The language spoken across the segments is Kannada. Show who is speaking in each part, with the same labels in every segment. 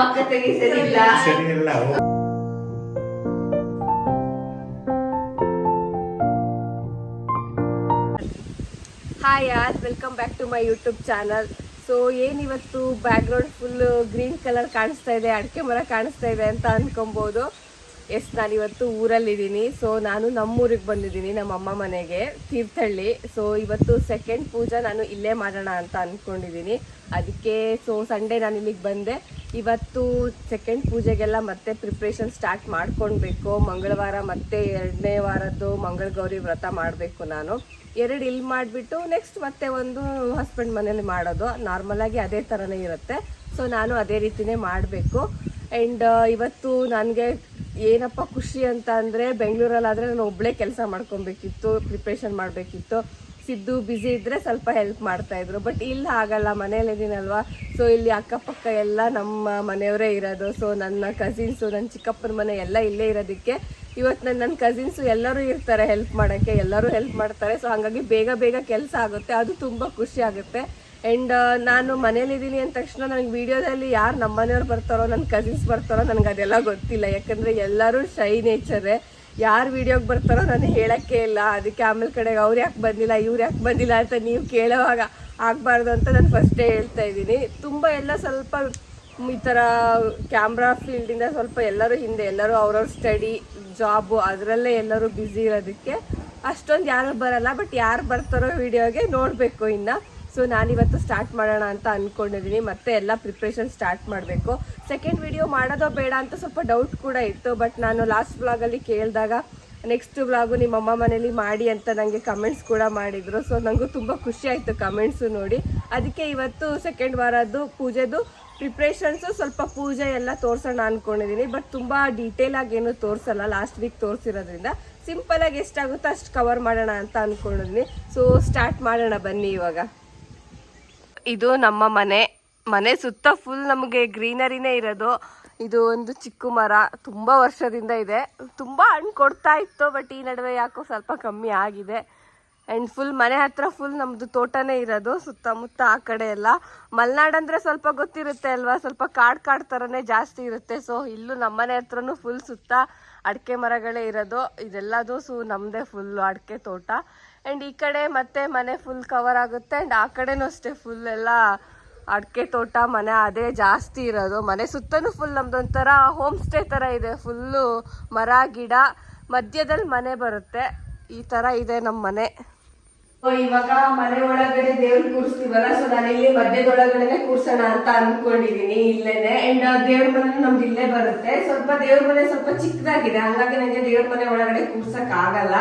Speaker 1: ಅಕ್ಕ ತೆಗಿ ಸರಿ ಇಲ್ಲ. ಹಾಯ್ ಯಾರ್, welcome back to my YouTube channel. So ಏನಿವತ್ತು ಬ್ಯಾಕ್ಗ್ರೌಂಡ್ ಫುಲ್ ಗ್ರೀನ್ ಕಲರ್ ಕಾಣಿಸ್ತಾ ಇದೆ, ಅಡಿಕೆ ಮರ ಕಾಣಿಸ್ತಾ ಇದೆ ಅಂತ ಅನ್ಕೊಬೋದು. ಎಸ್, ನಾನಿವತ್ತು ಊರಲ್ಲಿದ್ದೀನಿ. ಸೊ ನಾನು ನಮ್ಮೂರಿಗೆ ಬಂದಿದ್ದೀನಿ, ನಮ್ಮ ಅಮ್ಮ ಮನೆಗೆ, ತೀರ್ಥಹಳ್ಳಿ. ಸೊ ಇವತ್ತು ಸೆಕೆಂಡ್ ಪೂಜೆ ನಾನು ಇಲ್ಲೇ ಮಾಡೋಣ ಅಂತ ಅಂದ್ಕೊಂಡಿದ್ದೀನಿ. ಅದಕ್ಕೆ ಸೊ ಸಂಡೇ ನಾನು ಇಲ್ಲಿಗೆ ಬಂದೆ. ಇವತ್ತು ಸೆಕೆಂಡ್ ಪೂಜೆಗೆಲ್ಲ ಮತ್ತೆ ಪ್ರಿಪ್ರೇಷನ್ ಸ್ಟಾರ್ಟ್ ಮಾಡ್ಕೊಳ್ಬೇಕು. ಮಂಗಳವಾರ ಮತ್ತೆ 2ನೇ ವಾರದ್ದು ಮಂಗಳಗೌರಿ ವ್ರತ ಮಾಡಬೇಕು. ನಾನು 2 ಇಲ್ಲಿ ಮಾಡಿಬಿಟ್ಟು ನೆಕ್ಸ್ಟ್ ಮತ್ತೆ ಒಂದು ಹಸ್ಬೆಂಡ್ ಮನೇಲಿ ಮಾಡೋದು. ನಾರ್ಮಲಾಗಿ ಅದೇ ಥರನೇ ಇರುತ್ತೆ. ಸೊ ನಾನು ಅದೇ ರೀತಿನೇ ಮಾಡಬೇಕು. ಆ್ಯಂಡ್ ಇವತ್ತು ನನಗೆ ಏನಪ್ಪ ಖುಷಿ ಅಂತ ಅಂದರೆ, ಬೆಂಗಳೂರಲ್ಲಾದರೆ ನಾನು ಒಬ್ಬಳೇ ಕೆಲಸ ಮಾಡ್ಕೊಬೇಕಿತ್ತು, ಪ್ರಿಪ್ರೇಷನ್ ಮಾಡಬೇಕಿತ್ತು. ಸಿದ್ದು ಬ್ಯುಸಿ ಇದ್ದರೆ ಸ್ವಲ್ಪ ಹೆಲ್ಪ್ ಮಾಡ್ತಾಯಿದ್ರು. ಬಟ್ ಇಲ್ಲಿ ಆಗಲ್ಲ, ಮನೇಲಿದ್ದೀನಲ್ವಾ. ಸೊ ಇಲ್ಲಿ ಅಕ್ಕಪಕ್ಕ ಎಲ್ಲ ನಮ್ಮ ಮನೆಯವರೇ ಇರೋದು. ಸೊ ನನ್ನ ಕಸಿನ್ಸು, ನನ್ನ ಚಿಕ್ಕಪ್ಪನ ಮನೆ ಎಲ್ಲ ಇಲ್ಲೇ ಇರೋದಕ್ಕೆ ಇವತ್ತು ನನ್ನ ಕಸಿನ್ಸು ಎಲ್ಲರೂ ಇರ್ತಾರೆ ಹೆಲ್ಪ್ ಮಾಡೋಕ್ಕೆ, ಎಲ್ಲರೂ ಹೆಲ್ಪ್ ಮಾಡ್ತಾರೆ. ಸೊ ಹಾಗಾಗಿ ಬೇಗ ಬೇಗ ಕೆಲಸ ಆಗುತ್ತೆ, ಅದು ತುಂಬ ಖುಷಿ ಆಗುತ್ತೆ. ಆ್ಯಂಡ್ ನಾನು ಮನೇಲಿದ್ದೀನಿ ಅಂದ ತಕ್ಷಣ ನನಗೆ ವೀಡಿಯೋದಲ್ಲಿ ಯಾರು ನಮ್ಮ ಮನೆಯವ್ರು ಬರ್ತಾರೋ, ನನ್ನ ಕಸಿನ್ಸ್ ಬರ್ತಾರೋ, ನನಗೆ ಅದೆಲ್ಲ ಗೊತ್ತಿಲ್ಲ. ಯಾಕಂದರೆ ಎಲ್ಲರೂ ಶೈ ನೇಚರೇ. ಯಾರು ವೀಡಿಯೋಗೆ ಬರ್ತಾರೋ ನಾನು ಹೇಳೋಕ್ಕೆ ಇಲ್ಲ. ಅದಕ್ಕೆ ಆಮೇಲೆ ಕಡೆಗೆ ಅವ್ರು ಯಾಕೆ ಬಂದಿಲ್ಲ, ಇವ್ರು ಯಾಕೆ ಬಂದಿಲ್ಲ ಅಂತ ನೀವು ಕೇಳೋವಾಗ ಆಗಬಾರ್ದು ಅಂತ ನಾನು ಫಸ್ಟೇ ಹೇಳ್ತಾ ಇದ್ದೀನಿ. ತುಂಬ ಎಲ್ಲ ಸ್ವಲ್ಪ ಈ ಥರ ಕ್ಯಾಮ್ರಾ ಫೀಲ್ಡಿಂದ ಸ್ವಲ್ಪ ಎಲ್ಲರೂ ಹಿಂದೆ, ಎಲ್ಲರೂ ಅವ್ರವ್ರ ಸ್ಟಡಿ, ಜಾಬು ಅದರಲ್ಲೇ ಎಲ್ಲರೂ ಬ್ಯುಸಿ ಇರೋದಕ್ಕೆ ಅಷ್ಟೊಂದು ಯಾರು ಬರಲ್ಲ. ಬಟ್ ಯಾರು ಬರ್ತಾರೋ ವೀಡಿಯೋಗೆ ನೋಡಬೇಕು ಇನ್ನು. ಸೊ ನಾನಿವತ್ತು ಸ್ಟಾರ್ಟ್ ಮಾಡೋಣ ಅಂತ ಅಂದ್ಕೊಂಡಿದ್ದೀನಿ. ಮತ್ತೆ ಎಲ್ಲ ಪ್ರಿಪ್ರೇಷನ್ ಸ್ಟಾರ್ಟ್ ಮಾಡಬೇಕು. ಸೆಕೆಂಡ್ ವಿಡಿಯೋ ಮಾಡೋದೋ ಬೇಡ ಅಂತ ಸ್ವಲ್ಪ ಡೌಟ್ ಕೂಡ ಇತ್ತು. ಬಟ್ ನಾನು ಲಾಸ್ಟ್ ವ್ಲಾಗಲ್ಲಿ ಕೇಳಿದಾಗ ನೆಕ್ಸ್ಟ್ ವ್ಲಾಗು ನಿಮ್ಮ ಅಮ್ಮ ಮನೇಲಿ ಮಾಡಿ ಅಂತ ನನಗೆ ಕಮೆಂಟ್ಸ್ ಕೂಡ ಮಾಡಿದರು. ಸೊ ನನಗೂ ತುಂಬ ಖುಷಿ ಆಯಿತು ಕಮೆಂಟ್ಸು ನೋಡಿ. ಅದಕ್ಕೆ ಇವತ್ತು ಸೆಕೆಂಡ್ ವಾರದ್ದು ಪೂಜೆದು ಪ್ರಿಪ್ರೇಷನ್ಸು, ಸ್ವಲ್ಪ ಪೂಜೆ ಎಲ್ಲ ತೋರಿಸೋಣ ಅಂದ್ಕೊಂಡಿದ್ದೀನಿ. ಬಟ್ ತುಂಬ ಡೀಟೇಲಾಗಿ ಏನು ತೋರಿಸಲ್ಲ, ಲಾಸ್ಟ್ ವೀಕ್ ತೋರಿಸಿರೋದ್ರಿಂದ ಸಿಂಪಲಾಗಿ ಎಷ್ಟಾಗುತ್ತೋ ಅಷ್ಟು ಕವರ್ ಮಾಡೋಣ ಅಂತ ಅಂದ್ಕೊಂಡಿದ್ದೀನಿ. ಸೊ ಸ್ಟಾರ್ಟ್ ಮಾಡೋಣ ಬನ್ನಿ ಇವಾಗ. ಇದು ನಮ್ಮ ಮನೆ ಸುತ್ತ ಫುಲ್ ನಮಗೆ ಗ್ರೀನರಿನೇ ಇರೋದು. ಇದು ಒಂದು ಚಿಕ್ಕ ಮರ, ತುಂಬ ವರ್ಷದಿಂದ ಇದೆ. ತುಂಬ ಹಣ್ಣು ಕೊಡ್ತಾ ಇತ್ತು, ಬಟ್ ಈ ನಡುವೆ ಯಾಕೋ ಸ್ವಲ್ಪ ಕಮ್ಮಿ ಆಗಿದೆ. ಆ್ಯಂಡ್ ಫುಲ್ ಮನೆ ಹತ್ರ ಫುಲ್ ನಮ್ಮದು ತೋಟನೇ ಇರೋದು, ಸುತ್ತಮುತ್ತ ಆ ಕಡೆ ಎಲ್ಲ. ಮಲೆನಾಡು ಅಂದರೆ ಸ್ವಲ್ಪ ಗೊತ್ತಿರುತ್ತೆ ಅಲ್ವಾ, ಸ್ವಲ್ಪ ಕಾಡು ಥರನೇ ಜಾಸ್ತಿ ಇರುತ್ತೆ. ಸೊ ಇಲ್ಲೂ ನಮ್ಮನೆ ಹತ್ರನೂ ಫುಲ್ ಸುತ್ತ ಅಡಿಕೆ ಮರಗಳೇ ಇರೋದು. ಇದೆಲ್ಲದು ನಮ್ಮದೇ ಫುಲ್ಲು ಅಡಿಕೆ ತೋಟ. ಆ್ಯಂಡ್ ಈ ಕಡೆ ಮತ್ತೆ ಮನೆ ಫುಲ್ ಕವರ್ ಆಗುತ್ತೆ. ಆ್ಯಂಡ್ ಆ ಕಡೆನೂ ಅಷ್ಟೇ ಫುಲ್ ಎಲ್ಲ ಅಡಿಕೆ ತೋಟ, ಮನೆ ಅದೇ ಜಾಸ್ತಿ ಇರೋದು. ಮನೆ ಸುತ್ತನೂ ಫುಲ್ ನಮ್ದೊಂಥರ ಹೋಮ್ ಸ್ಟೇ ಥರ ಇದೆ. ಫುಲ್ಲು ಮರ ಗಿಡ, ಮಧ್ಯದಲ್ಲಿ ಮನೆ ಬರುತ್ತೆ. ಈ ಥರ ಇದೆ ನಮ್ಮ ಮನೆ. ಇವಾಗ ಮನೆ ಒಳಗಡೆ ದೇವ್ರು ಕೂರಿಸ್ತೀವಲ್ಲ, ಸೊ ನಾನಿಲ್ಲಿ ಮಧ್ಯದೊಳಗಡೆ ಕೂರ್ಸೋಣ ಅಂತ ಅನ್ಕೊಂಡಿದೀನಿ ಇಲ್ಲೇನೆ. ಅಂಡ್ ದೇವ್ರ ಮನೆ ನಮ್ದು ಇಲ್ಲೇ ಬರುತ್ತೆ. ಸ್ವಲ್ಪ ದೇವ್ರ ಮನೆ ಸ್ವಲ್ಪ ಚಿಕ್ಕದಾಗಿದೆ, ಹಂಗಾಗಿ ನನಗೆ ದೇವ್ರ ಮನೆ ಒಳಗಡೆ ಕೂರ್ಸಕ್ ಆಗಲ್ಲ.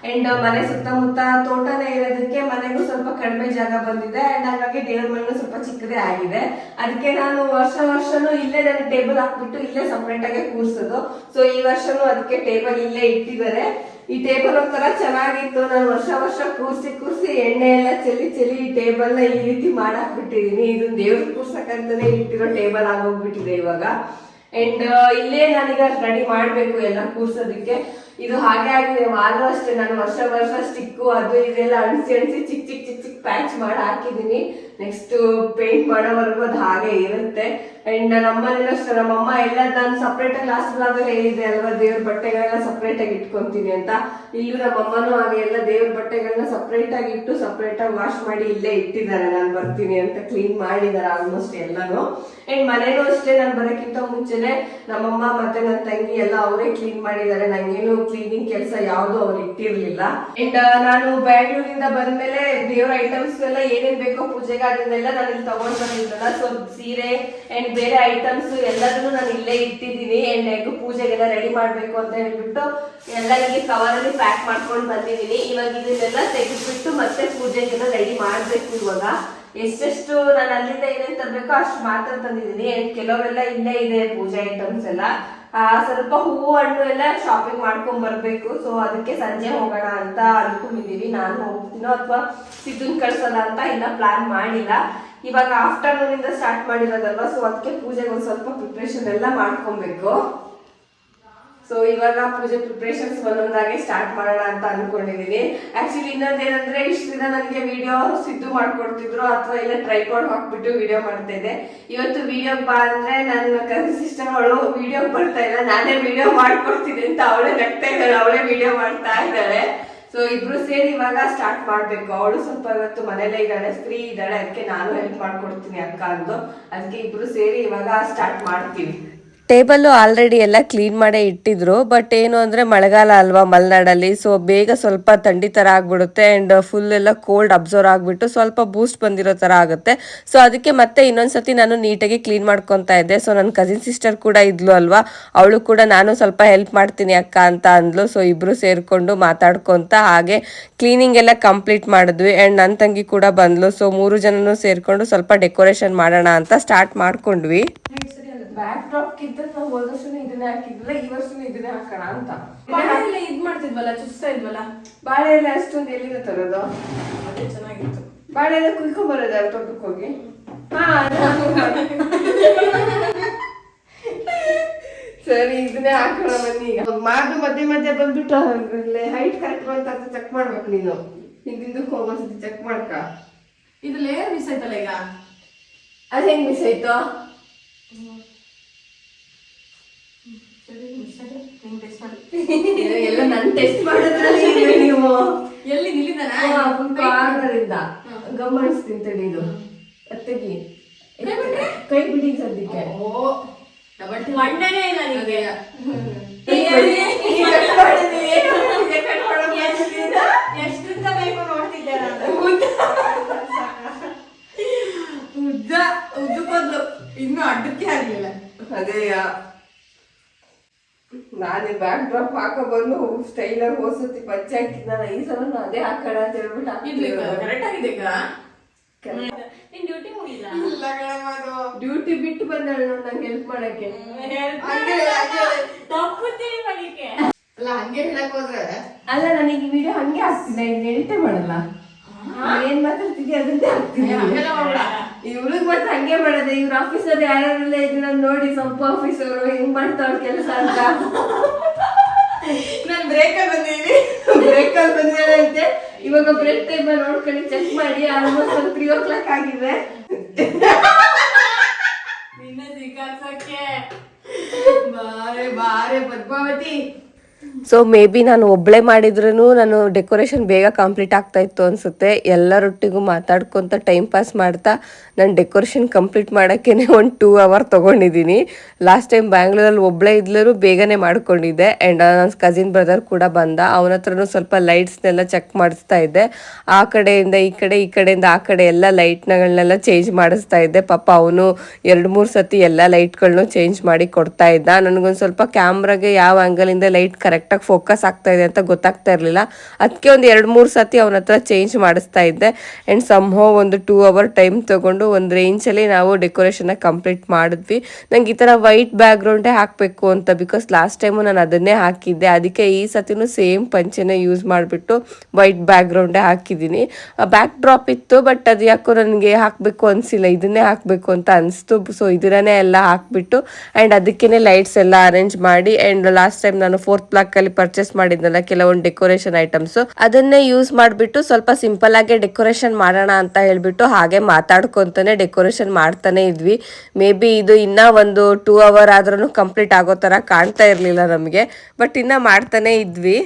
Speaker 1: ಅಂಡ್ ಮನೆ ಸುತ್ತಮುತ್ತ ತೋಟನೇ ಇರೋದಕ್ಕೆ ಮನೆಗೂ ಸ್ವಲ್ಪ ಕಡಿಮೆ ಜಾಗ ಬಂದಿದೆ. ಅಂಡ್ ಹಾಗಾಗಿ ದೇವ್ರ ಮನೆ ಸ್ವಲ್ಪ ಚಿಕ್ಕದೇ ಆಗಿದೆ. ಅದಕ್ಕೆ ನಾನು ವರ್ಷನೂ ಇಲ್ಲೇ ನನ್ನ ಟೇಬಲ್ ಹಾಕ್ಬಿಟ್ಟು ಇಲ್ಲೇ ಸಪ್ರೇಟ್ ಆಗಿ ಕೂರ್ಸೋದು. ಸೊ ಈ ವರ್ಷನೂ ಅದಕ್ಕೆ ಟೇಬಲ್ ಇಲ್ಲೇ ಇಟ್ಟಿದ್ದಾರೆ. ಈ ಟೇಬಲ್ ಒಂಥರ ಚೆನ್ನಾಗಿತ್ತು. ನಾನು ವರ್ಷ ಕೂರ್ಸಿ ಎಣ್ಣೆ ಎಲ್ಲ ಚೆಲ್ಲಿ ಈ ಟೇಬಲ್ ನ ಈ ರೀತಿ ಮಾಡಾಕ್ಬಿಟ್ಟಿದೀನಿ. ಇದು ದೇವ್ರ ಕೂರ್ಸಕ್ಕಂತಾನೆ ಇಟ್ಟಿರೋ ಟೇಬಲ್ ಆಗೋಗ್ಬಿಟ್ಟಿದೆ ಇವಾಗ. ಅಂಡ್ ಇಲ್ಲೇ ನಾನೀಗ ರೆಡಿ ಮಾಡ್ಬೇಕು ಎಲ್ಲ ಕೂರ್ಸೋದಕ್ಕೆ. ಇದು ಹಾಗೆ ಆಗಿದೆ. ವಾಲು ಅಷ್ಟೇ, ನಾನು ವರ್ಷ ಸ್ಟಿಕ್ಕು ಅದು ಇದೆಲ್ಲ ಅಣಿಸಿ ಚಿಕ್ಕ ಪ್ಯಾಚ್ ಮಾಡಿ ಹಾಕಿದೀನಿ. ನೆಕ್ಸ್ಟ್ ಪೇಂಟ್ ಮಾಡೋವರೆಗೂ ಅದು ಹಾಗೆ ಇರುತ್ತೆ. ಅಂಡ್ ನಮ್ಮನೇಲಿ ಅಷ್ಟೇ, ನಮ್ಮಮ್ಮ ಎಲ್ಲ ನಾನು ಸಪ್ರೇಟ್ ಆಗಿ ಲಾಸ್ಟ್ ಬ್ಲಾಗಲ್ಲಿ ಹೇಳಿದೆ ಅಲ್ವಾ, ದೇವ್ರ ಬಟ್ಟೆಗಳೆಲ್ಲ ಸಪ್ರೇಟ್ ಆಗಿ ಇಟ್ಕೊಂತೀನಿ ಅಂತ. ಇಲ್ಲೂ ನಮ್ಮಮ್ಮನೂ ಹಾಗೆ ಎಲ್ಲ ದೇವ್ರ ಬಟ್ಟೆಗಳನ್ನ ಸಪ್ರೇಟ್ ಆಗಿ ಇಟ್ಟು ಸಪ್ರೇಟ್ ಆಗಿ ವಾಶ್ ಮಾಡಿ ಇಲ್ಲೇ ಇಟ್ಟಿದ್ದಾರೆ. ನಾನು ಬರ್ತೀನಿ ಅಂತ ಕ್ಲೀನ್ ಮಾಡಿದ್ದಾರೆ ಆಲ್ಮೋಸ್ಟ್ ಎಲ್ಲಾನು. ಅಂಡ್ ಮನೇನೂ ಅಷ್ಟೇ, ನಾನು ಬರೋಕ್ಕಿಂತ ಮುಂಚೆನೆ ನಮ್ಮಮ್ಮ ಮತ್ತೆ ನನ್ನ ತಂಗಿ ಎಲ್ಲ ಅವರೇ ಕ್ಲೀನ್ ಮಾಡಿದ್ದಾರೆ. ನಂಗೇನು ಕ್ಲೀನಿಂಗ್ ಕೆಲಸ ಯಾವ್ದು ಅವ್ರು ಇಟ್ಟಿರ್ಲಿಲ್ಲ. ಅಂಡ್ ನಾನು ಬ್ಯಾಂಗ್ಳೂರಿಂದ ಬಂದ್ಮೇಲೆ ದೇವ್ರ ಐಟಮ್ಸ್ ಎಲ್ಲ ಏನೇನ್ ಬೇಕೋ ಪೂಜೆಗೆ ಅದನ್ನೆಲ್ಲ ನಾನು ಇಲ್ಲಿ ತಗೊಂಡ್ ಬಂದಿದ್ದಲ್ಲ. ಸೊ ಸೀರೆ ಅಂಡ್ ಬೇರೆ ಐಟಮ್ಸ್ ಎಲ್ಲದನ್ನು ನಾನು ಇಲ್ಲೇ ಇಟ್ಟಿದ್ದೀನಿ. ಅಂಡ್ ಹೇಗೂ ಪೂಜೆಗೆಲ್ಲ ರೆಡಿ ಮಾಡ್ಬೇಕು ಅಂತ ಹೇಳ್ಬಿಟ್ಟು ಎಲ್ಲ ಇಲ್ಲಿ ಕವರ್ ಅಲ್ಲಿ ಪ್ಯಾಕ್ ಮಾಡ್ಕೊಂಡು ಬಂದಿದ್ದೀನಿ. ಇವಾಗ ಇದನ್ನೆಲ್ಲ ತೆಗೆದ್ಬಿಟ್ಟು ಮತ್ತೆ ಪೂಜೆಗೆಲ್ಲ ರೆಡಿ ಮಾಡ್ಬೇಕು. ಇವಾಗ ಎಷ್ಟೆಷ್ಟು ನಾನು ಅಲ್ಲಿಂದ ಏನೇನ್ ತರಬೇಕೋ ಅಷ್ಟು ಮಾತ್ರ ತಂದಿದ್ದೀನಿ. ಅಂಡ್ ಕೆಲವೆಲ್ಲ ಇಲ್ಲೇ ಇದೆ ಪೂಜೆ ಐಟಮ್ಸ್ ಎಲ್ಲ. ಸ್ವಲ್ಪ ಹೂವು ಹಣ್ಣು ಎಲ್ಲ ಶಾಪಿಂಗ್ ಮಾಡ್ಕೊಂಡ್ ಬರ್ಬೇಕು. ಸೊ ಅದಕ್ಕೆ ಸಂಜೆ ಹೋಗೋಣ ಅಂತ ಅನ್ಕೊಂಡಿದೀವಿ. ನಾನು ಹೋಗ್ತೀನೋ ಅಥವಾ ಸಿದ್ದನ್ ಕಳ್ಸೋಣ ಅಂತ ಇನ್ನ ಪ್ಲಾನ್ ಮಾಡಿಲ್ಲ. ಇವಾಗ ಆಫ್ಟರ್ನೂನ್ ಇಂದ ಸ್ಟಾರ್ಟ್ ಮಾಡಿರೋದಲ್ವಾ, ಸೊ ಅದಕ್ಕೆ ಪೂಜೆಗೆ ಒಂದ್ ಸ್ವಲ್ಪ ಪ್ರಿಪ್ರೇಷನ್ ಎಲ್ಲ ಮಾಡ್ಕೊಬೇಕು. ಸೊ ಸೊ ಇವಾಗ ಪೂಜೆ ಪ್ರಿಪ್ರೇಷನ್ಸ್ ಒಂದೊಂದಾಗಿ ಸ್ಟಾರ್ಟ್ ಮಾಡೋಣ ಅಂತ ಅನ್ಕೊಂಡಿದೀನಿ. ಆಕ್ಚುಲಿ ಇನ್ನೊಂದೇನಂದ್ರೆ ಇಷ್ಟು ದಿನ ನನಗೆ ವಿಡಿಯೋ ಸಿದ್ದು ಮಾಡ್ಕೊಡ್ತಿದ್ರು ಅಥವಾ ಇಲ್ಲ ಟ್ರೈಪಾಡ್ ಹಾಕ್ಬಿಟ್ಟು ವಿಡಿಯೋ ಮಾಡ್ತಾ ಇದ್ದೆ. ಇವತ್ತು ವಿಡಿಯೋ ಬಾ ಅಂದ್ರೆ ನನ್ನ ಕಸಿನ್ ಸಿಸ್ಟರ್ ಅವಳು ವಿಡಿಯೋ ಬರ್ತಾ ಇಲ್ಲ, ನಾನೇ ವಿಡಿಯೋ ಮಾಡ್ಕೊಡ್ತೀನಿ ಅಂತ ಅವಳೇ ನಗ್ತಾ ಇದ್ದಾಳೆ, ಅವಳೇ ವಿಡಿಯೋ ಮಾಡ್ತಾ ಇದ್ದಾಳೆ. ಸೊ ಇಬ್ರು ಸೇರಿ ಇವಾಗ ಸ್ಟಾರ್ಟ್ ಮಾಡ್ಬೇಕು. ಅವಳು ಸ್ವಲ್ಪ ಇವತ್ತು ಮನೇಲೆ ಇದ್ದಾಳೆ, ಫ್ರೀ ಇದ್ದಾಳೆ, ಅದಕ್ಕೆ ನಾನು ಹೆಲ್ಪ್ ಮಾಡ್ಕೊಡ್ತೀನಿ ಅಕ್ಕ ಅಂದು. ಅದಕ್ಕೆ ಇಬ್ರು ಸೇರಿ ಇವಾಗ ಸ್ಟಾರ್ಟ್ ಮಾಡ್ತೀವಿ.
Speaker 2: ಟೇಬಲ್ಲು ಆಲ್ರೆಡಿ ಎಲ್ಲ ಕ್ಲೀನ್ ಮಾಡೇ ಇಟ್ಟಿದ್ರು. ಬಟ್ ಏನು ಅಂದರೆ ಮಳೆಗಾಲ ಅಲ್ವಾ ಮಲೆನಾಡಲ್ಲಿ, ಸೊ ಬೇಗ ಸ್ವಲ್ಪ ಥಂಡಿ ಥರ ಆಗಿಬಿಡುತ್ತೆ ಆ್ಯಂಡ್ ಫುಲ್ ಎಲ್ಲ ಕೋಲ್ಡ್ ಅಬ್ಸರ್ವ್ ಆಗಿಬಿಟ್ಟು ಸ್ವಲ್ಪ ಬೂಸ್ಟ್ ಬಂದಿರೋ ಥರ ಆಗುತ್ತೆ. ಸೊ ಅದಕ್ಕೆ ಮತ್ತೆ ಇನ್ನೊಂದ್ಸತಿ ನಾನು ನೀಟಾಗಿ ಕ್ಲೀನ್ ಮಾಡ್ಕೊತಾ ಇದ್ದೆ. ಸೊ ನನ್ನ ಕಸಿನ್ ಸಿಸ್ಟರ್ ಕೂಡ ಇದ್ಲು ಅಲ್ವಾ, ಅವಳು ಕೂಡ ನಾನು ಸ್ವಲ್ಪ ಹೆಲ್ಪ್ ಮಾಡ್ತೀನಿ ಅಕ್ಕ ಅಂತ ಅಂದ್ಲು. ಸೊ ಇಬ್ಬರು ಸೇರಿಕೊಂಡು ಮಾತಾಡ್ಕೊತ ಹಾಗೆ ಕ್ಲೀನಿಂಗ್ ಎಲ್ಲ ಕಂಪ್ಲೀಟ್ ಮಾಡಿದ್ವಿ. ಆ್ಯಂಡ್ ನನ್ನ ತಂಗಿ ಕೂಡ ಬಂದ್ಲು. ಸೊ 3 ಜನನು ಸೇರಿಕೊಂಡು ಸ್ವಲ್ಪ ಡೆಕೋರೇಷನ್ ಮಾಡೋಣ ಅಂತ ಸ್ಟಾರ್ಟ್ ಮಾಡ್ಕೊಂಡ್ವಿ.
Speaker 1: ಬ್ಯಾಕ್ ಡ್ರಾಪ್ ಕಿಂತ ನಾವು ಹೋದ ವರ್ಷನೂ ಇದನ್ನೇ ಹಾಕಿದ್ವಲ್ಲ, ಈ ವರ್ಷನೂ ಇದನ್ನೇ ಹಾಕೋಣ ಅಂತ.
Speaker 3: ಇದ್ ಮಾಡ್ತಿದ್ವಲ್ಲ, ಚುಸ್ತಾ ಇದ್ವಲ್ಲ,
Speaker 1: ಬಾಳೆ ಎಲ್ಲ ಅಷ್ಟೊಂದು ಎಲ್ಲಿಂದ ತರೋದು?
Speaker 3: ಅದೇ ಚೆನ್ನಾಗಿತ್ತು.
Speaker 1: ಬಾಳೆ ಎಲ್ಲ ಕುಯ್ಕೊಂಬರೋದ ತೋಟಕ್ಕೆ ಹೋಗಿ? ಸರಿ ಇದನ್ನೇ ಹಾಕೋಣ ಬನ್ನಿ. ಈಗ ಮಾಡು ಮಧ್ಯೆ ಮಧ್ಯೆ ಬಂದ್ಬಿಟ್ಟು ಹೈಟ್ ಕರೆಕ್ಟ್ ಬಂತ ಚೆಕ್ ಮಾಡ್ಬೇಕು ನೀನು. ಹಿಂದಕ್ಕೆ ಹೋಗೋಸತಿ ಚೆಕ್ ಮಾಡ್ಕ.
Speaker 3: ಇದು ಲೇಯರ್ ಮಿಸ್ ಆಯ್ತಲ್ಲ ಈಗ.
Speaker 1: ಅದ್ ಹೆಂಗ್ ಮಿಸ್ ಆಯ್ತು? ಎಲ್ಲ ನನ್ ಟೆಸ್ಟ್ ಮಾಡಿದ್ರಲ್ಲಿ ನೀವು
Speaker 3: ಎಲ್ಲಿ ನಿಲ್ಲಿದಾನ
Speaker 1: ಕಾರ್ನರಿಂದ ಗಮನಿಸ್ತೀನಿ ತಡಿ. ಇದು ತೆಗಿ, ಕೈ ಬಿಡಿ ಸದ್ಯಕ್ಕೆ.
Speaker 3: ಮಂಡನೇ ಇಲ್ಲ ನಿಮಗೆ. ಎಷ್ಟಂತ ಬೇಕು ನೋಡ್ತಿದ್ದೆ ಉದ್ದಕ್ಕೋದ್ಲು, ಇನ್ನು ಅಡ್ಡಕ್ಕೆ ಆಗ್ಲಿಲ್ಲ.
Speaker 1: ಅದೇ ನಾನೇ ಬ್ಯಾಕ್ ಡ್ರಾಪ್ ಹಾಕೋ ಬಂದು ಸ್ಟೈಲರ್ ಹೋಸತಿ ಪಚ್ಚೆ ಹಾಕಿದ್ ನಾನು ಈ ಸಲ ಅದೇ ಹಾಕೋಣ ಅಂತ ಹೇಳ್ಬಿಟ್ಟು
Speaker 3: ಕರೆಕ್ಟ್ ಆಗಿದೆ ಈಗ.
Speaker 1: ಡ್ಯೂಟಿ ಬಿಟ್ಟು ಬಂದಳು ನಂಗೆ ಹೆಲ್ಪ್ ಮಾಡಕ್ಕೆ.
Speaker 3: ಅಲ್ಲ ಹಂಗೆ ಹೇಳಕ್ ಹೋದ್ರೆ
Speaker 1: ಅಲ್ಲ ನನಗೆ ವಿಡಿಯೋ ಹಂಗೆ ಆಗ್ತಿಲ್ಲ, ಇನ್ನು ಎಡಿಟೇ ಮಾಡಲ್ಲ. ಏನ್ ಮಾತಾಡ್ತಿದ್ಯಾ ಅದನ್ನೇ ಆಗ್ತೀನಿ. ಇವ್ಳಿಗೆ ಮಾತ್ರ ಹಂಗೆ ಮಾಡೋದೆ. ಇವ್ರ ಆಫೀಸರ್ ಯಾರೆಲ್ಲ ಇದನ್ನ ನೋಡಿ ಸ್ವಲ್ಪ ಆಫೀಸರು ಹೆಂಗ್ ಮಾಡ್ತಾವ್ರ ಕೆಲಸ ಅಂತ.
Speaker 3: ನಾನ್ ಬ್ರೇಕಲ್ಲಿ ಬಂದಿದ್ದೀನಿ,
Speaker 1: ಬ್ರೇಕಲ್ಲಿ ಬಂದಿದ್ದಾಳೆ ಅಂತೆ. ಇವಾಗ ಬ್ರೇಕ್ ಟೈಮ್ ನೋಡ್ಕೊಂಡು ಚೆಕ್ ಮಾಡಿ ಆಲ್ಮೋಸ್ಟ್ ಒಂದು 3 o'clock ಆಗಿದೆ.
Speaker 3: ನಿನ್ನ ಸಿಕ್ಕಾಸಕ್ಕೆ ಬಾರೆ ಬಾರೆ ಪದ್ಮಾವತಿ.
Speaker 2: ಸೊ ಮೇ ಬಿ ನಾನು ಒಬ್ಬಳೇ ಮಾಡಿದ್ರೂ ನಾನು ಡೆಕೋರೇಷನ್ ಬೇಗ ಕಂಪ್ಲೀಟ್ ಆಗ್ತಾ ಇತ್ತು ಅನಿಸುತ್ತೆ. ಎಲ್ಲರೊಟ್ಟಿಗೂ ಮಾತಾಡ್ಕೊತ ಟೈಮ್ ಪಾಸ್ ಮಾಡ್ತಾ ನಾನು ಡೆಕೋರೇಷನ್ ಕಂಪ್ಲೀಟ್ ಮಾಡೋಕ್ಕೇ ಒಂದು 2 hour ತೊಗೊಂಡಿದ್ದೀನಿ. ಲಾಸ್ಟ್ ಟೈಮ್ ಬ್ಯಾಂಗ್ಳೂರಲ್ಲಿ ಒಬ್ಬಳೇ ಇದ್ಲೂ ಬೇಗನೆ ಮಾಡ್ಕೊಂಡಿದ್ದೆ. ಆ್ಯಂಡ್ ನನ್ನ ಕಸಿನ್ ಬ್ರದರ್ ಕೂಡ ಬಂದ, ಅವನ ಹತ್ರನೂ ಸ್ವಲ್ಪ ಲೈಟ್ಸ್ನೆಲ್ಲ ಚೆಕ್ ಮಾಡಿಸ್ತಾ ಇದ್ದೆ. ಆ ಕಡೆಯಿಂದ ಈ ಕಡೆ, ಈ ಕಡೆಯಿಂದ ಆ ಕಡೆ ಎಲ್ಲ ಲೈಟ್ಗಳನ್ನೆಲ್ಲ ಚೇಂಜ್ ಮಾಡಿಸ್ತಾ ಇದ್ದೆ. ಪಾಪ ಅವನು 2-3 ಸತಿ ಎಲ್ಲ ಲೈಟ್ಗಳನ್ನೂ ಚೇಂಜ್ ಮಾಡಿ ಕೊಡ್ತಾ ಇದ್ದ. ನನಗೊಂದು ಸ್ವಲ್ಪ ಕ್ಯಾಮ್ರಾಗೆ ಯಾವ ಆ್ಯಂಗಲಿಂದ ಲೈಟ್ ಕರೆಕ್ಟಾಗಿ ಫೋಕಸ್ ಆಗ್ತಾ ಇದೆ ಅಂತ ಗೊತ್ತಾಗ್ತಾ ಇರಲಿಲ್ಲ. ಅದಕ್ಕೆ ಒಂದು 2-3 ಸತಿ ಅವನ ಹತ್ರ ಚೇಂಜ್ ಮಾಡಿಸ್ತಾ ಇದ್ದೆ. ಆ್ಯಂಡ್ ಸಮ್ಹೋ ಒಂದು 2 hour ಟೈಮ್ ತೊಗೊಂಡು ಒಂದು ರೇಂಜಲ್ಲಿ ನಾವು ಡೆಕೋರೇಷನ್ನ ಕಂಪ್ಲೀಟ್ ಮಾಡಿದ್ವಿ. ನಂಗೆ ಈ ಥರ ವೈಟ್ ಬ್ಯಾಕ್ಗ್ರೌಂಡೇ ಹಾಕಬೇಕು ಅಂತ, ಬಿಕಾಸ್ ಲಾಸ್ಟ್ ಟೈಮು ನಾನು ಅದನ್ನೇ ಹಾಕಿದ್ದೆ. ಅದಕ್ಕೆ ಈ ಸತಿನೂ ಸೇಮ್ ಪಂಚೆನೇ ಯೂಸ್ ಮಾಡಿಬಿಟ್ಟು ವೈಟ್ ಬ್ಯಾಕ್ಗ್ರೌಂಡೇ ಹಾಕಿದ್ದೀನಿ. ಬ್ಯಾಕ್ ಡ್ರಾಪ್ ಇತ್ತು, ಬಟ್ ಅದು ಯಾಕೋ ನನಗೆ ಹಾಕಬೇಕು ಅನಿಸಿಲ್ಲ, ಇದನ್ನೇ ಹಾಕಬೇಕು ಅಂತ ಅನಿಸ್ತು. ಸೊ ಇದನ್ನೇ ಎಲ್ಲ ಹಾಕ್ಬಿಟ್ಟು ಆ್ಯಂಡ್ ಅದಕ್ಕೇ ಲೈಟ್ಸ್ ಎಲ್ಲ ಅರೇಂಜ್ ಮಾಡಿ. ಆ್ಯಂಡ್ ಲಾಸ್ಟ್ ಟೈಮ್ ನಾನು 4th block ಅಲ್ಲಿ ಪರ್ಚೇಸ್ ಮಾಡಿದ್ನಲ್ಲ ಕೆಲವೊಂದು ಡೆಕೋರೇಷನ್ ಐಟಮ್ಸ್, ಅದನ್ನೇ ಯೂಸ್ ಮಾಡಿಬಿಟ್ಟು ಸ್ವಲ್ಪ ಸಿಂಪಲ್ ಆಗಿ ಡೆಕೋರೇಷನ್ ಮಾಡೋಣ ಅಂತ ಹೇಳ್ಬಿಟ್ಟು ಹಾಗೆ ಮಾತಾಡ್ಕೊಂತಾನೆ ಡೆಕೋರೇಷನ್ ಮಾಡ್ತಾನೆ ಇದ್ವಿ. ಮೇ ಬಿ ಇದು ಇನ್ನ ಒಂದು 2 hour ಆದ್ರೂ ಕಂಪ್ಲೀಟ್ ಆಗೋ ತರ ಕಾಣ್ತಾ ಇರ್ಲಿಲ್ಲ ನಮಗೆ, ಬಟ್ ಇನ್ನ ಮಾಡ್ತಾನೆ ಇದ್ವಿ.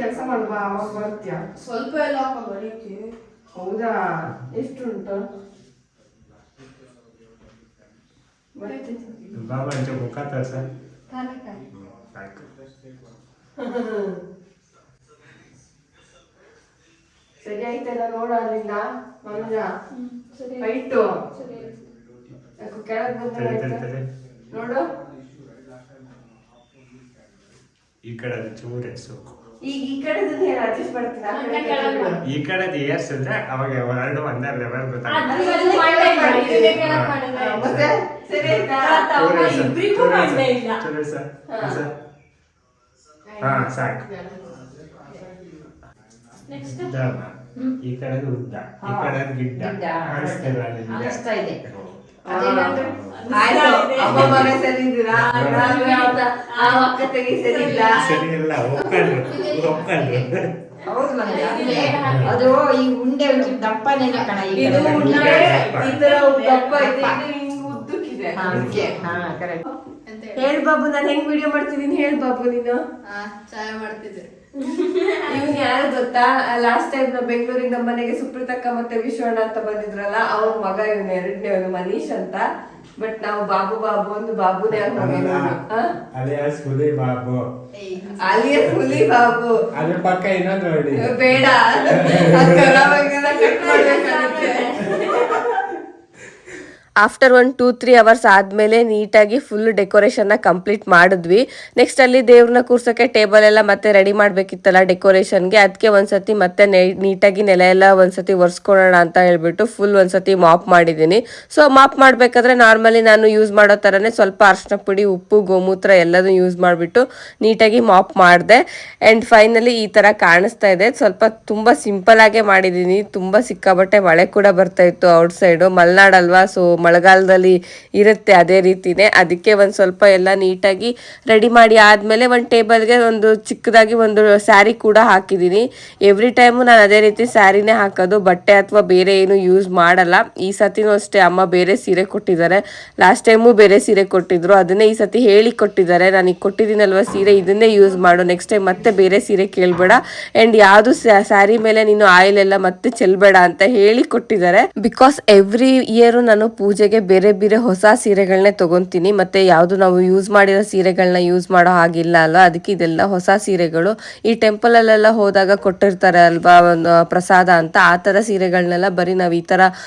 Speaker 1: ಕೆಲಸ ಮಾಡುವ ಸ್ವಲ್ಪ ಎಲ್ಲ ಹೌದಾ? ಎಷ್ಟು ಉಂಟು? ಸರಿ ಆಯ್ತಲ್ಲ ನೋಡ ಅಲ್ಲಿಂದ ಮನುಜ ಹೈಟು ಕೆಳಗೆ ಬಂದ ನೋಡು.
Speaker 4: ಈ ಕಡೆ ಚೂರೆ ಸೋಕು,
Speaker 1: ಈಗ ಈ ಕಡೆದು ಹೇಳಿ ಅಡ್ಜಸ್ಟ್ ಮಾಡ್ತೀನಿ.
Speaker 4: ಈ ಕಡೆದು ಏರ್ಸಿದ್ರೆ ಅವಾಗ ಎರಡು ಒಂದೇ ಲೆವೆಲ್
Speaker 1: ಮತ್ತೆ ಸರಿ ಆಯ್ತಾ?
Speaker 4: ಹಾ ಸಾಕು. ಈ ಕಡೆ ಉದ್ದ ಈ ಕಡೆ ಗಿಡ್ಡ ಕಾಣಿಸ್ತಿಲ್ಲ ನಿಮ್ಗೆ?
Speaker 5: ಕಾಣಿಸ್ತಾ ಇದೆ.
Speaker 3: ಅದೇನಾದ್ರು
Speaker 1: ಆಯ್ತು, ಅಮ್ಮ ಮಗ ಸರಿ ಇದ್ದೀರಾ? ನಾನು ಆ ಅಕ್ಕ ತೆಗಿ ಸರಿ ಇಲ್ಲ.
Speaker 4: ಸರಿ ಇಲ್ಲ ಒಕ್ಕಲ್ರು
Speaker 5: ಹೌದು ಮತ್ತೆ ಅಂದ್ರೆ ಅದು ಈ ಉಂಡೆ ಒಂಚೂರು ದಪ್ಪನೇನ ಕಣ ಈ
Speaker 1: ಇದು
Speaker 5: ಕಡೆ.
Speaker 1: ಉಂಡೆ ಈ ತರ ದಪ್ಪ ಇದೆ, ಇದು ಹಿಂಗ್ ಉದ್ದಕ್ಕಿದೆ.
Speaker 5: ಹಾ, ಅದಕ್ಕೆ. ಹಾ, correct.
Speaker 3: ಅಂತ
Speaker 1: ಹೇಳ್ ಬಾಬು, ನಾನು ಹೆಂಗ್ ವಿಡಿಯೋ ಮಾಡ್ತಿದೀನಿ ಹೇಳ್ ಬಾಬು ನೀನು.
Speaker 3: ಚಾಯ ಮಾಡ್ತಿದ್ದೆ.
Speaker 1: ಇವನ್ ಯಾರು ಗೊತ್ತಾ? ಲಾಸ್ಟ್ ಟೈಮ್ ನಾವು ಬೆಂಗಳೂರಿಗೆ ನಮ್ಮ ಮನೆಗೆ ಸುಪ್ರೀತಕ್ಕ ಮತ್ತೆ ವಿಶ್ವಣ್ಣ ಅಂತ ಬಂದಿದ್ರಲ್ಲ, ಅವ್ರ ಮಗ ಇವನು ಎರಡನೇವನು ಮನೀಶ್ ಅಂತ. ಬಟ್ ನಾವು ಬಾಬು ಬಾಬು ಒಂದು ಬಾಬುನೇ
Speaker 4: ಅಲಿಯಾಸ್ ಹುಲಿ ಬಾಬು
Speaker 1: ಅಲಿಯಸ್ ಹುಲಿ ಬಾಬು.
Speaker 4: ಅದ್ರ ಪಕ್ಕ ಇನ್ನೊಂದು ನೋಡಿ.
Speaker 1: ಬೇಡ, ಅದ್ ಖರಾಬ್ ಆಗಿದ್ರೆ ಕಟ್ ಮಾಡ್ಬೇಕಾಗುತ್ತೆ.
Speaker 2: ಆಫ್ಟರ್ 1-2-3 ಅವರ್ಸ್ ಆದಮೇಲೆ ನೀಟಾಗಿ ಫುಲ್ ಡೆಕೋರೇಷನ್ನ ಕಂಪ್ಲೀಟ್ ಮಾಡಿದ್ವಿ. ನೆಕ್ಸ್ಟ್ ಅಲ್ಲಿ ದೇವ್ರನ್ನ ಕೂರ್ಸೋಕ್ಕೆ ಟೇಬಲ್ ಎಲ್ಲ ಮತ್ತೆ ರೆಡಿ ಮಾಡಬೇಕಿತ್ತಲ್ಲ ಡೆಕೋರೇಷನ್ಗೆ. ಅದಕ್ಕೆ ಒಂದ್ಸತಿ ಮತ್ತೆ ನೀಟಾಗಿ ನೆಲ ಎಲ್ಲ ಒಂದ್ಸತಿ ಒರೆಸ್ಕೊಳ್ಳೋಣ ಅಂತ ಹೇಳ್ಬಿಟ್ಟು ಫುಲ್ ಒಂದ್ಸತಿ ಮಾಪ್ ಮಾಡಿದ್ದೀನಿ. ಸೊ ಮಾಪ್ ಮಾಡಬೇಕಾದ್ರೆ ನಾರ್ಮಲಿ ನಾನು ಯೂಸ್ ಮಾಡೋ ಥರನೇ ಸ್ವಲ್ಪ ಅರ್ಶಿನ ಪುಡಿ, ಉಪ್ಪು, ಗೋಮೂತ್ರ ಎಲ್ಲದೂ ಯೂಸ್ ಮಾಡಿಬಿಟ್ಟು ನೀಟಾಗಿ ಮಾಪ್ ಮಾಡಿದೆ. ಆ್ಯಂಡ್ ಫೈನಲಿ ಈ ಥರ ಕಾಣಿಸ್ತಾ ಇದೆ. ಸ್ವಲ್ಪ ತುಂಬ ಸಿಂಪಲಾಗೇ ಮಾಡಿದ್ದೀನಿ. ತುಂಬ ಸಿಕ್ಕಾಬಟ್ಟೆ ಮಳೆ ಕೂಡ ಬರ್ತಾ ಇತ್ತು ಔಟ್ ಸೈಡು, ಮಲೆನಾಡಲ್ವಾ, ಸೊ ಮಳೆಗಾಲದಲ್ಲಿ ಇರುತ್ತೆ ಅದೇ ರೀತಿನೇ. ಅದಕ್ಕೆ ಒಂದು ಸ್ವಲ್ಪ ಎಲ್ಲ ನೀಟಾಗಿ ರೆಡಿ ಮಾಡಿ ಆದಮೇಲೆ ಒಂದು ಟೇಬಲ್ಗೆ ಒಂದು ಚಿಕ್ಕದಾಗಿ ಒಂದು ಸ್ಯಾರಿ ಕೂಡ ಹಾಕಿದ್ದೀನಿ. ಎವ್ರಿ ಟೈಮು ನಾನು ಅದೇ ರೀತಿ ಸ್ಯಾರಿನೇ ಹಾಕೋದು, ಬಟ್ಟೆ ಅಥವಾ ಬೇರೆ ಏನು ಯೂಸ್ ಮಾಡಲ್ಲ. ಈ ಸತಿನೂ ಅಷ್ಟೇ ಅಮ್ಮ ಬೇರೆ ಸೀರೆ ಕೊಟ್ಟಿದ್ದಾರೆ. ಲಾಸ್ಟ್ ಟೈಮು ಬೇರೆ ಸೀರೆ ಕೊಟ್ಟಿದ್ರು, ಅದನ್ನೇ ಈ ಸತಿ ಹೇಳಿ ಕೊಟ್ಟಿದ್ದಾರೆ. ನಾನು ಈಗ ಕೊಟ್ಟಿದ್ದೀನಲ್ವ ಸೀರೆ, ಇದನ್ನೇ ಯೂಸ್ ಮಾಡು, ನೆಕ್ಸ್ಟ್ ಟೈಮ್ ಮತ್ತೆ ಬೇರೆ ಸೀರೆ ಕೇಳಬೇಡ, ಆ್ಯಂಡ್ ಯಾವುದು ಸ್ಯಾರಿ ಮೇಲೆ ನೀನು ಆಯಿಲ್ ಎಲ್ಲ ಮತ್ತೆ ಚೆಲ್ಬೇಡ ಅಂತ ಹೇಳಿ ಕೊಟ್ಟಿದ್ದಾರೆ. ಬಿಕಾಸ್ ಎವ್ರಿ ಇಯರು ನಾನು ಪೂಜೆಗೆ ಬೇರೆ ಬೇರೆ ಹೊಸ ಸೀರೆಗಳನ್ನೇ ತಗೊಂತೀನಿ, ಮತ್ತೆ ಯಾವುದು ನಾವು ಯೂಸ್ ಮಾಡಿರೋ ಸೀರೆಗಳನ್ನ ಯೂಸ್ ಮಾಡೋ ಹಾಗಿಲ್ಲ ಅಲ್ವಾ. ಅದಕ್ಕೆ ಇದೆಲ್ಲ ಹೊಸ ಸೀರೆಗಳು. ಈ ಟೆಂಪಲ್ ಅಲ್ಲೆಲ್ಲ ಹೋದಾಗ ಕೊಟ್ಟಿರ್ತಾರೆ ಅಲ್ವಾ ಒಂದು ಪ್ರಸಾದ ಅಂತ, ಆ ಥರ ಸೀರೆಗಳನ್ನೆಲ್ಲ ಬರೀ ನಾವು ಈ ಥರ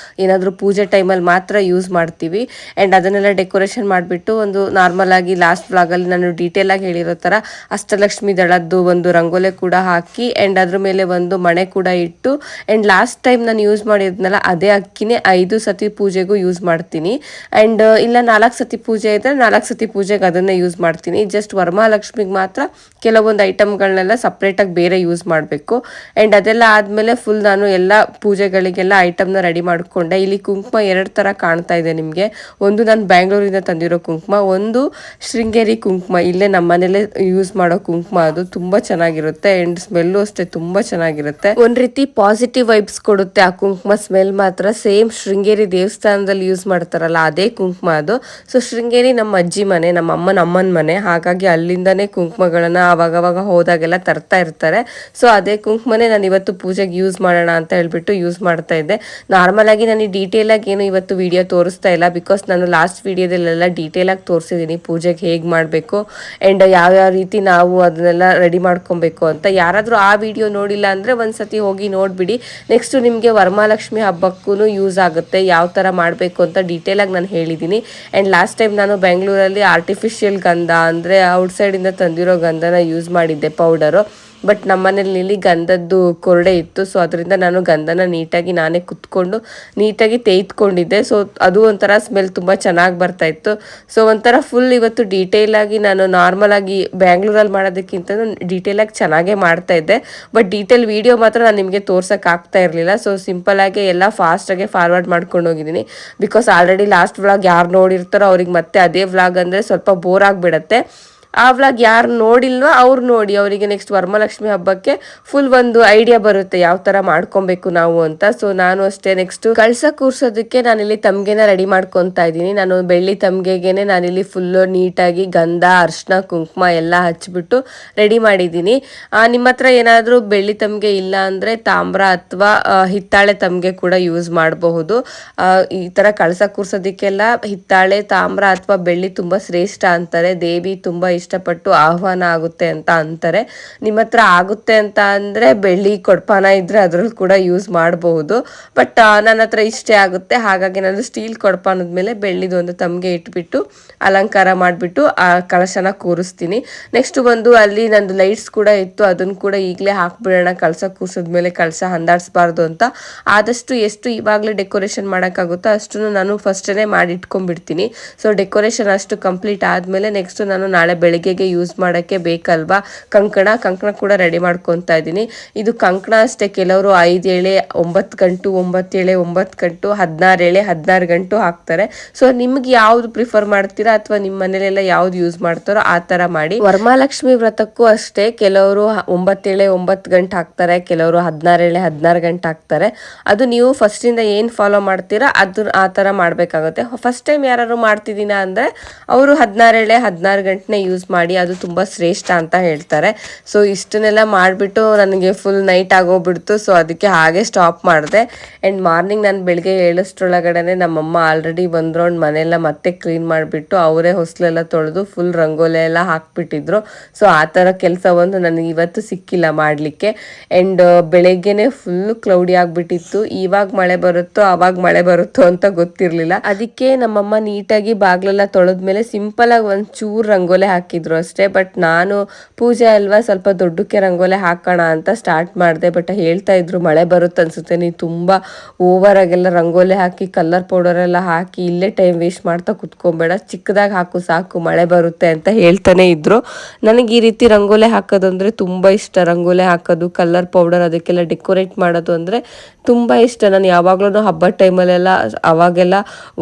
Speaker 2: ಏನಾದರೂ ಪೂಜೆ ಟೈಮಲ್ಲಿ ಮಾತ್ರ ಯೂಸ್ ಮಾಡ್ತೀವಿ. ಆ್ಯಂಡ್ ಅದನ್ನೆಲ್ಲ ಡೆಕೋರೇಷನ್ ಮಾಡಿಬಿಟ್ಟು ಒಂದು ನಾರ್ಮಲ್ ಆಗಿ ಲಾಸ್ಟ್ ವ್ಲಾಗಲ್ಲಿ ನಾನು ಡೀಟೇಲ್ ಆಗಿ ಹೇಳಿರೋ ಥರ ಅಷ್ಟಲಕ್ಷ್ಮಿ ದಳದ್ದು ಒಂದು ರಂಗೋಲೆ ಕೂಡ ಹಾಕಿ, ಆ್ಯಂಡ್ ಅದ್ರ ಮೇಲೆ ಒಂದು ಮಣೆ ಕೂಡ ಇಟ್ಟು, ಆ್ಯಂಡ್ ಲಾಸ್ಟ್ ಟೈಮ್ ನಾನು ಯೂಸ್ ಮಾಡಿದ್ನಲ್ಲ ಅದೇ ಅಕ್ಕಿನೇ 5 ಸತಿ ಪೂಜೆಗೂ ಯೂಸ್ ಮಾಡ್ತೀನಿ. ಆ್ಯಂಡ್ ಇಲ್ಲ 4 ಸತಿ ಪೂಜೆ ಇದ್ದರೆ 4 ಸತಿ ಪೂಜೆಗೆ ಅದನ್ನೇ ಯೂಸ್ ಮಾಡ್ತೀನಿ. ಜಸ್ಟ್ ವರಮಹಾಲಕ್ಷ್ಮಿಗೆ ಮಾತ್ರ ಕೆಲವೊಂದು ಐಟಮ್ಗಳನ್ನೆಲ್ಲ ಸಪ್ರೇಟಾಗಿ ಬೇರೆ ಯೂಸ್ ಮಾಡಬೇಕು. ಆ್ಯಂಡ್ ಅದೆಲ್ಲ ಆದಮೇಲೆ ಫುಲ್ ನಾನು ಎಲ್ಲ ಪೂಜೆಗಳಿಗೆಲ್ಲ ಐಟಮ್ನ ರೆಡಿ ಮಾಡಿಕೊಂಡೆ. ಇಲ್ಲಿ ಕುಂಕುಮ 2 ಥರ ಕಾಣ್ತಾ ಇದೆ ನಿಮಗೆ. ಒಂದು ನಾನು ಬ್ಯಾಂಗ್ಳೂರಿಂದ ತಂದಿರೋ ಕುಂಕುಮ, ಒಂದು ಶೃಂಗೇರಿ ಕುಂಕುಮ, ಇಲ್ಲೇ ನಮ್ಮ ಮನೇಲೆ ಯೂಸ್ ಮಾಡೋ ಕುಂಕುಮ. ಅದು ತುಂಬ ಚೆನ್ನಾಗಿರುತ್ತೆ ಆ್ಯಂಡ್ ಸ್ಮೆಲ್ಲು ಅಷ್ಟೇ ತುಂಬ ಚೆನ್ನಾಗಿರುತ್ತೆ. ಒಂದು ರೀತಿ ಪಾಸಿಟಿವ್ ವೈಬ್ಸ್ ಕೊಡುತ್ತೆ ಆ ಕುಂಕುಮ ಸ್ಮೆಲ್ ಮಾತ್ರ. ಸೇಮ್ ಶೃಂಗೇರಿ ದೇವಸ್ಥಾನದಲ್ಲಿ ಯೂಸ್ ಮಾಡ್ತಾರಲ್ಲ ಅದೇ ಕುಂಕುಮ ಅದು. ಸೊ ಶೃಂಗೇರಿ ನಮ್ಮ ಅಜ್ಜಿ ಮನೆ, ನಮ್ಮ ಅಮ್ಮನ ಮನೆ, ಹಾಗಾಗಿ ಅಲ್ಲಿಂದನೇ ಕುಂಕುಮಗಳನ್ನ ಅವಾಗವಾಗ ಹೋದಾಗೆಲ್ಲ ತರ್ತಾ ಇರ್ತಾರೆ. ಸೊ ಅದೇ ಕುಂಕುಮನೇ ನಾನು ಇವತ್ತು ಪೂಜೆಗೆ ಯೂಸ್ ಮಾಡೋಣ ಅಂತ ಹೇಳ್ಬಿಟ್ಟು ಯೂಸ್ ಮಾಡ್ತಾ ಇದ್ದೆ. ನಾರ್ಮಲ್ ಆಗಿ ನಾನು ಡೀಟೇಲ್ ಆಗಿ ಏನು ಇವತ್ತು ವಿಡಿಯೋ ತೋರಿಸ್ತಾ ಇಲ್ಲ, ಬಿಕಾಸ್ ನಾನು ಲಾಸ್ಟ್ ವಿಡಿಯೋದಲ್ಲೆಲ್ಲ ಡೀಟೇಲ್ ಆಗಿ ತೋರಿಸಿದ್ದೀನಿ ಪೂಜೆಗೆ ಹೇಗೆ ಮಾಡಬೇಕು ಆ್ಯಂಡ್ ಯಾವ್ಯಾವ ರೀತಿ ನಾವು ಅದನ್ನೆಲ್ಲ ರೆಡಿ ಮಾಡ್ಕೊಬೇಕು ಅಂತ. ಯಾರಾದರೂ ಆ ವಿಡಿಯೋ ನೋಡಿಲ್ಲ ಅಂದರೆ ಒಂದ್ಸತಿ ಹೋಗಿ ನೋಡಿಬಿಡಿ. ನೆಕ್ಸ್ಟ್ ನಿಮಗೆ ವರಮಹಾಲಕ್ಷ್ಮಿ ಹಬ್ಬಕ್ಕೂ ಯೂಸ್ ಆಗುತ್ತೆ ಯಾವ ಥರ ಮಾಡಬೇಕು ಅಂತ ಡೀಟೇಲ್ ಆಗಿ ನಾನು ಹೇಳಿದ್ದೀನಿ. ಆ್ಯಂಡ್ ಲಾಸ್ಟ್ ಟೈಮ್ ನಾನು ಬೆಂಗಳೂರಲ್ಲಿ ಆರ್ಟಿಫಿಷಿಯಲ್ ಗಂಧ ಅಂದರೆ ಔಟ್ಸೈಡಿಂದ ತಂದಿರೋ ಗಂಧನ ಯೂಸ್ ಮಾಡಿದ್ದೆ ಪೌಡರು. ಬಟ್ ನಮ್ಮನೇಲಿ ಗಂಧದ್ದು ಕೊರಡೆ ಇತ್ತು, ಸೊ ಅದರಿಂದ ನಾನು ಗಂಧನ ನೀಟಾಗಿ ನಾನೇ ಕುತ್ಕೊಂಡು ನೀಟಾಗಿ ತೆಗೆದುಕೊಂಡಿದ್ದೆ. ಸೊ ಅದು ಒಂಥರ ಸ್ಮೆಲ್ ತುಂಬ ಚೆನ್ನಾಗಿ ಬರ್ತಾಯಿತ್ತು. ಸೊ ಒಂಥರ ಫುಲ್ ಇವತ್ತು ಡೀಟೇಲಾಗಿ ನಾನು ನಾರ್ಮಲಾಗಿ ಬ್ಯಾಂಗ್ಳೂರಲ್ಲಿ ಮಾಡೋದಕ್ಕಿಂತ ಡೀಟೇಲಾಗಿ ಚೆನ್ನಾಗೇ ಮಾಡ್ತಾಯಿದ್ದೆ. ಬಟ್ ಡೀಟೇಲ್ ವೀಡಿಯೋ ಮಾತ್ರ ನಾನು ನಿಮಗೆ ತೋರ್ಸೋಕ್ಕಾಗ್ತಾ ಇರಲಿಲ್ಲ. ಸೊ ಸಿಂಪಲಾಗಿ ಎಲ್ಲ ಫಾಸ್ಟಾಗೆ ಫಾರ್ವರ್ಡ್ ಮಾಡ್ಕೊಂಡು ಹೋಗಿದ್ದೀನಿ. ಬಿಕಾಸ್ ಆಲ್ರೆಡಿ ಲಾಸ್ಟ್ ವ್ಲಾಗ್ ಯಾರು ನೋಡಿರ್ತಾರೋ ಅವ್ರಿಗೆ ಮತ್ತೆ ಅದೇ ವ್ಲಾಗ್ ಅಂದರೆ ಸ್ವಲ್ಪ ಬೋರ್ ಆಗಿಬಿಡತ್ತೆ. ಆ ವ್ಲಾಗ್ ಯಾರು ನೋಡಿಲ್ವೋ ಅವ್ರು ನೋಡಿ, ಅವರಿಗೆ ನೆಕ್ಸ್ಟ್ ವರಮಹಾಲಕ್ಷ್ಮಿ ಹಬ್ಬಕ್ಕೆ ಫುಲ್ ಒಂದು ಐಡಿಯಾ ಬರುತ್ತೆ ಯಾವ ಥರ ಮಾಡ್ಕೊಬೇಕು ನಾವು ಅಂತ. ಸೊ ನಾನು ಅಷ್ಟೇ ನೆಕ್ಸ್ಟ್ ಕಳಸ ಕೂರ್ಸೋದಕ್ಕೆ ನಾನಿಲ್ಲಿ ತಮ್ಗೆನ ರೆಡಿ ಮಾಡ್ಕೊತಾ ಇದ್ದೀನಿ. ನಾನು ಬೆಳ್ಳಿ ತಮ್ಗೆಗೆ ನಾನಿಲ್ಲಿ ಫುಲ್ಲು ನೀಟಾಗಿ ಗಂಧ, ಅರ್ಶಿನ, ಕುಂಕುಮ ಎಲ್ಲ ಹಚ್ಬಿಟ್ಟು ರೆಡಿ ಮಾಡಿದ್ದೀನಿ. ನಿಮ್ಮ ಹತ್ರ ಏನಾದರೂ ಬೆಳ್ಳಿ ತಮ್ಗೆ ಇಲ್ಲ ಅಂದರೆ ತಾಮ್ರ ಅಥವಾ ಹಿತ್ತಾಳೆ ತಮ್ಗೆ ಕೂಡ ಯೂಸ್ ಮಾಡಬಹುದು. ಈ ಥರ ಕಳಸ ಕೂರ್ಸೋದಕ್ಕೆಲ್ಲ ಹಿತ್ತಾಳೆ, ತಾಮ್ರ ಅಥವಾ ಬೆಳ್ಳಿ ತುಂಬ ಶ್ರೇಷ್ಠ ಅಂತಾರೆ. ದೇವಿ ತುಂಬ ಇಷ್ಟಪಟ್ಟು ಆಹ್ವಾನ ಆಗುತ್ತೆ ಅಂತ ಅಂತಾರೆ. ನಿಮ್ಮ ಹತ್ರ ಆಗುತ್ತೆ ಅಂತ ಅಂದರೆ ಬೆಳ್ಳಿ ಕೊಡ್ಪಾನ ಇದ್ದರೆ ಅದ್ರಲ್ಲಿ ಕೂಡ ಯೂಸ್ ಮಾಡಬಹುದು. ಬಟ್ ನನ್ನ ಹತ್ರ ಇಷ್ಟೇ ಆಗುತ್ತೆ, ಹಾಗಾಗಿ ನಾನು ಸ್ಟೀಲ್ ಕೊಡ್ಪಾನದ ಮೇಲೆ ಬೆಳ್ಳಿದೊಂದು ತಮ್ಗೆ ಇಟ್ಬಿಟ್ಟು ಅಲಂಕಾರ ಮಾಡಿಬಿಟ್ಟು ಆ ಕಳಶನ ಕೂರಿಸ್ತೀನಿ. ನೆಕ್ಸ್ಟ್ ಬಂದು ಅಲ್ಲಿ ನಂದು ಲೈಟ್ಸ್ ಕೂಡ ಇತ್ತು, ಅದನ್ನು ಕೂಡ ಈಗಲೇ ಹಾಕ್ಬಿಡೋಣ ಕಳಸ ಕೂರಿಸಿದ್ಮೇಲೆ ಕಳಸ ಹಂದಾಡಿಸ್ಬಾರ್ದು ಅಂತ. ಆದಷ್ಟು ಎಷ್ಟು ಇವಾಗಲೇ ಡೆಕೋರೇಷನ್ ಮಾಡೋಕ್ಕಾಗುತ್ತೋ ಅಷ್ಟು ನಾನು ಫಸ್ಟೇ ಮಾಡಿ ಇಟ್ಕೊಂಡ್ಬಿಡ್ತೀನಿ. ಸೊ ಡೆಕೋರೇಷನ್ ಅಷ್ಟು ಕಂಪ್ಲೀಟ್ ಆದಮೇಲೆ ನೆಕ್ಸ್ಟ್ ನಾನು ನಾಳೆ ಬೆಳಿಗ್ಗೆ ಬೆಳಗ್ಗೆಗೆ ಯೂಸ್ ಮಾಡೋಕ್ಕೆ ಬೇಕಲ್ವಾ. ಕಂಕಣ ಕೂಡ ರೆಡಿ ಮಾಡ್ಕೊತಾ ಇದ್ದೀನಿ. ಇದು ಕಂಕಣ ಅಷ್ಟೇ, ಕೆಲವರು 5 ಎಳೆ 9 ಗಂಟು, 9 ಎಳೆ 9 ಗಂಟು, 16 ಎಳೆ 16 ಗಂಟು ಹಾಕ್ತಾರೆ. ಸೊ ನಿಮ್ಗೆ ಯಾವ್ದು ಪ್ರಿಫರ್ ಮಾಡ್ತೀರಾ ಅಥವಾ ನಿಮ್ಮ ಮನೇಲೆಲ್ಲ ಯಾವ್ದು ಯೂಸ್ ಮಾಡ್ತಾರೋ ಆ ತರ ಮಾಡಿ. ವರಮಹಾಲಕ್ಷ್ಮಿ ವ್ರತಕ್ಕೂ ಅಷ್ಟೇ, ಕೆಲವರು 9 ಎಳೆ 9 ಗಂಟು ಹಾಕ್ತಾರೆ, ಕೆಲವರು 16 ಎಳೆ 16 ಗಂಟು ಹಾಕ್ತಾರೆ. ಅದು ನೀವು ಫಸ್ಟ್ ಇಂದ ಏನ್ ಫಾಲೋ ಮಾಡ್ತೀರಾ ಅದು ಆ ತರ ಮಾಡ್ಬೇಕಾಗುತ್ತೆ. ಫಸ್ಟ್ ಟೈಮ್ ಯಾರು ಮಾಡ್ತಿದ್ದೀನ ಅಂದ್ರೆ ಅವರು 16 ಎಳೆ 16 ಗಂಟನೆ ಯೂಸ್ ಮಾಡಿ, ಅದು ತುಂಬಾ ಶ್ರೇಷ್ಠ ಅಂತ ಹೇಳ್ತಾರೆ. ಸೊ ಇಷ್ಟನ್ನೆಲ್ಲ ಮಾಡಿಬಿಟ್ಟು ನನಗೆ ಫುಲ್ ನೈಟ್ ಆಗೋಗ್ಬಿಡ್ತು. ಸೊ ಅದಕ್ಕೆ ಹಾಗೆ ಸ್ಟಾಪ್ ಮಾಡಿದೆ. ಆ್ಯಂಡ್ ಮಾರ್ನಿಂಗ್ ನಾನು ಬೆಳಿಗ್ಗೆ ಏಳಷ್ಟರೊಳಗಡೆ ನಮ್ಮಮ್ಮ ಆಲ್ರೆಡಿ ಬಂದ್ರು. ಮನೆಯೆಲ್ಲ ಮತ್ತೆ ಕ್ಲೀನ್ ಮಾಡಿಬಿಟ್ಟು ಅವರೇ ಹೊಸಲೆಲ್ಲ ತೊಳೆದು ಫುಲ್ ರಂಗೋಲಿ ಎಲ್ಲ ಹಾಕ್ಬಿಟ್ಟಿದ್ರು. ಸೊ ಆ ಥರ ಕೆಲಸ ಒಂದು ನನಗೆ ಇವತ್ತು ಸಿಕ್ಕಿಲ್ಲ ಮಾಡಲಿಕ್ಕೆ. ಆ್ಯಂಡ್ ಬೆಳಗ್ಗೆನೆ ಫುಲ್ ಕ್ಲೌಡಿ ಆಗಿಬಿಟ್ಟಿತ್ತು. ಇವಾಗ ಮಳೆ ಬರುತ್ತೋ ಆವಾಗ ಮಳೆ ಬರುತ್ತೋ ಅಂತ ಗೊತ್ತಿರಲಿಲ್ಲ. ಅದಕ್ಕೆ ನಮ್ಮಮ್ಮ ನೀಟಾಗಿ ಬಾಗ್ಲೆಲ್ಲ ತೊಳೆದ್ಮೇಲೆ ಸಿಂಪಲ್ ಆಗಿ ಒಂದು ಚೂರು ರಂಗೋಲಿ ಹಾಕಿದ್ರು ಅಷ್ಟೇ. ಬಟ್ ನಾನು ಪೂಜೆ ಅಲ್ವಾ, ಸ್ವಲ್ಪ ದೊಡ್ಡಕ್ಕೆ ರಂಗೋಲಿ ಹಾಕೋಣ ಅಂತ ಸ್ಟಾರ್ಟ್ ಮಾಡಿದೆ. ಬಟ್ ಹೇಳ್ತಾ ಇದ್ರು ಮಳೆ ಬರುತ್ತೆ ಅನ್ಸುತ್ತೆ, ನೀನು ತುಂಬ ಓವರ್ ಆಗೆಲ್ಲ ರಂಗೋಲಿ ಹಾಕಿ ಕಲರ್ ಪೌಡರ್ ಎಲ್ಲ ಹಾಕಿ ಇಲ್ಲೇ ಟೈಮ್ ವೇಸ್ಟ್ ಮಾಡ್ತಾ ಕುತ್ಕೊಂಬೇಡ, ಚಿಕ್ಕದಾಗಿ ಹಾಕು ಸಾಕು, ಮಳೆ ಬರುತ್ತೆ ಅಂತ ಹೇಳ್ತಾನೆ ಇದ್ರು. ನನಗೆ ಈ ರೀತಿ ರಂಗೋಲಿ ಹಾಕೋದು ಅಂದರೆ ತುಂಬ ಇಷ್ಟ. ರಂಗೋಲಿ ಹಾಕೋದು, ಕಲರ್ ಪೌಡರ್ ಅದಕ್ಕೆಲ್ಲ ಡೆಕೋರೇಟ್ ಮಾಡೋದು ಅಂದರೆ ತುಂಬ ಇಷ್ಟ. ನಾನು ಯಾವಾಗಲೂ ಹಬ್ಬದ ಟೈಮಲ್ಲೆಲ್ಲ ಅವಾಗೆಲ್ಲ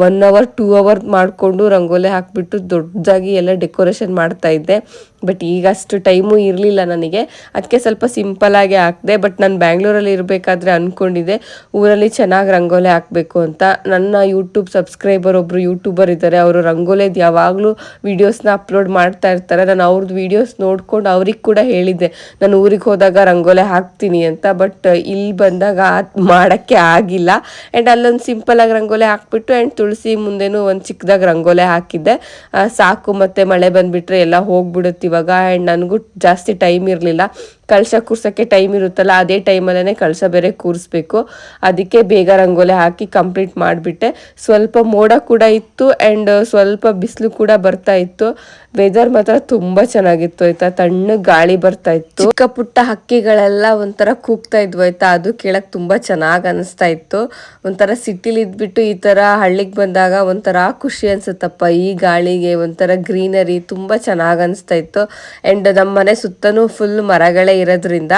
Speaker 2: 1 ಅವರ್ 2 ಅವರ್ ಮಾಡಿಕೊಂಡು ರಂಗೋಲಿ ಹಾಕಿಬಿಟ್ಟು ದೊಡ್ಡದಾಗಿ ಎಲ್ಲ ಡೆಕೋರೇಷನ್ ಮಾಡ್ತಾ ಇದ್ದೆ. ಬಟ್ ಈಗ ಅಷ್ಟು ಟೈಮು ಇರಲಿಲ್ಲ ನನಗೆ, ಅದಕ್ಕೆ ಸ್ವಲ್ಪ ಸಿಂಪಲ್ಲಾಗಿ ಹಾಕಿದೆ. ಬಟ್ ನಾನು ಬ್ಯಾಂಗ್ಳೂರಲ್ಲಿ ಇರಬೇಕಾದ್ರೆ ಅಂದ್ಕೊಂಡಿದ್ದೆ ಊರಲ್ಲಿ ಚೆನ್ನಾಗಿ ರಂಗೋಲಿ ಹಾಕಬೇಕು ಅಂತ. ನನ್ನ ಯೂಟ್ಯೂಬ್ ಸಬ್ಸ್ಕ್ರೈಬರ್ ಒಬ್ಬರು ಯೂಟ್ಯೂಬರ್ ಇದ್ದಾರೆ, ಅವರು ರಂಗೋಲಿದು ಯಾವಾಗಲೂ ವೀಡಿಯೋಸ್ನ ಅಪ್ಲೋಡ್ ಮಾಡ್ತಾ ಇರ್ತಾರೆ. ನಾನು ಅವ್ರದ್ದು ವೀಡಿಯೋಸ್ ನೋಡ್ಕೊಂಡು ಅವ್ರಿಗೆ ಕೂಡ ಹೇಳಿದ್ದೆ ನಾನು ಊರಿಗೆ ಹೋದಾಗ ರಂಗೋಲಿ ಹಾಕ್ತೀನಿ ಅಂತ. ಬಟ್ ಇಲ್ಲಿ ಬಂದಾಗ ಮಾಡೋಕ್ಕೆ ಆಗಿಲ್ಲ. ಆ್ಯಂಡ್ ಅಲ್ಲೊಂದು ಸಿಂಪಲಾಗಿ ರಂಗೋಲಿ ಹಾಕ್ಬಿಟ್ಟು ಆ್ಯಂಡ್ ತುಳಸಿ ಮುಂದೆನೂ ಒಂದು ಚಿಕ್ಕದಾಗಿ ರಂಗೋಲಿ ಹಾಕಿದ್ದೆ. ಸಾಕು, ಮತ್ತೆ ಮಳೆ ಬಂದುಬಿಟ್ರೆ ಎಲ್ಲ ಹೋಗ್ಬಿಡುತ್ತೆ ಇವಾಗ. ಆ್ಯಂಡ್ ನನಗೂ ಜಾಸ್ತಿ ಟೈಮ್ ಇರಲಿಲ್ಲ. ಕಳಶ ಕೂರ್ಸೋಕ್ಕೆ ಟೈಮ್ ಇರುತ್ತಲ್ಲ, ಅದೇ ಟೈಮಲ್ಲೇ ಕಳಶ ಬೇರೆ ಕೂರಿಸ್ಬೇಕು. ಅದಕ್ಕೆ ಬೇಗ ರಂಗೋಲಿ ಹಾಕಿ ಕಂಪ್ಲೀಟ್ ಮಾಡಿಬಿಟ್ಟೆ. ಸ್ವಲ್ಪ ಮೋಡ ಕೂಡ ಇತ್ತು ಆ್ಯಂಡ್ ಸ್ವಲ್ಪ ಬಿಸಿಲು ಕೂಡ ಬರ್ತಾ ಇತ್ತು. ವೆದರ್ ಮಾತ್ರ ತುಂಬ ಚೆನ್ನಾಗಿತ್ತು ಆಯ್ತಾ, ತಣ್ಣಗೆ ಗಾಳಿ ಬರ್ತಾ ಇತ್ತು. ಚಿಕ್ಕ ಪುಟ್ಟ ಹಕ್ಕಿಗಳೆಲ್ಲ ಒಂಥರ ಕೂಗ್ತಾ ಇದ್ವು ಆಯ್ತಾ, ಅದು ಕೇಳಕ್ಕೆ ತುಂಬ ಚೆನ್ನಾಗಿ ಅನಿಸ್ತಾ ಇತ್ತು. ಒಂಥರ ಸಿಟಿಲಿ ಇದ್ಬಿಟ್ಟು ಈ ಥರ ಹಳ್ಳಿಗೆ ಬಂದಾಗ ಒಂಥರ ಖುಷಿ ಅನ್ಸುತ್ತಪ್ಪ. ಈ ಗಾಳಿಗೆ ಒಂಥರ ಗ್ರೀನರಿ ತುಂಬ ಚೆನ್ನಾಗಿ ಅನಿಸ್ತಾ ಇತ್ತು. ಆ್ಯಂಡ್ ನಮ್ಮ ಮನೆ ಸುತ್ತನೂ ಫುಲ್ ಮರಗಳೇ ಇರೋದ್ರಿಂದ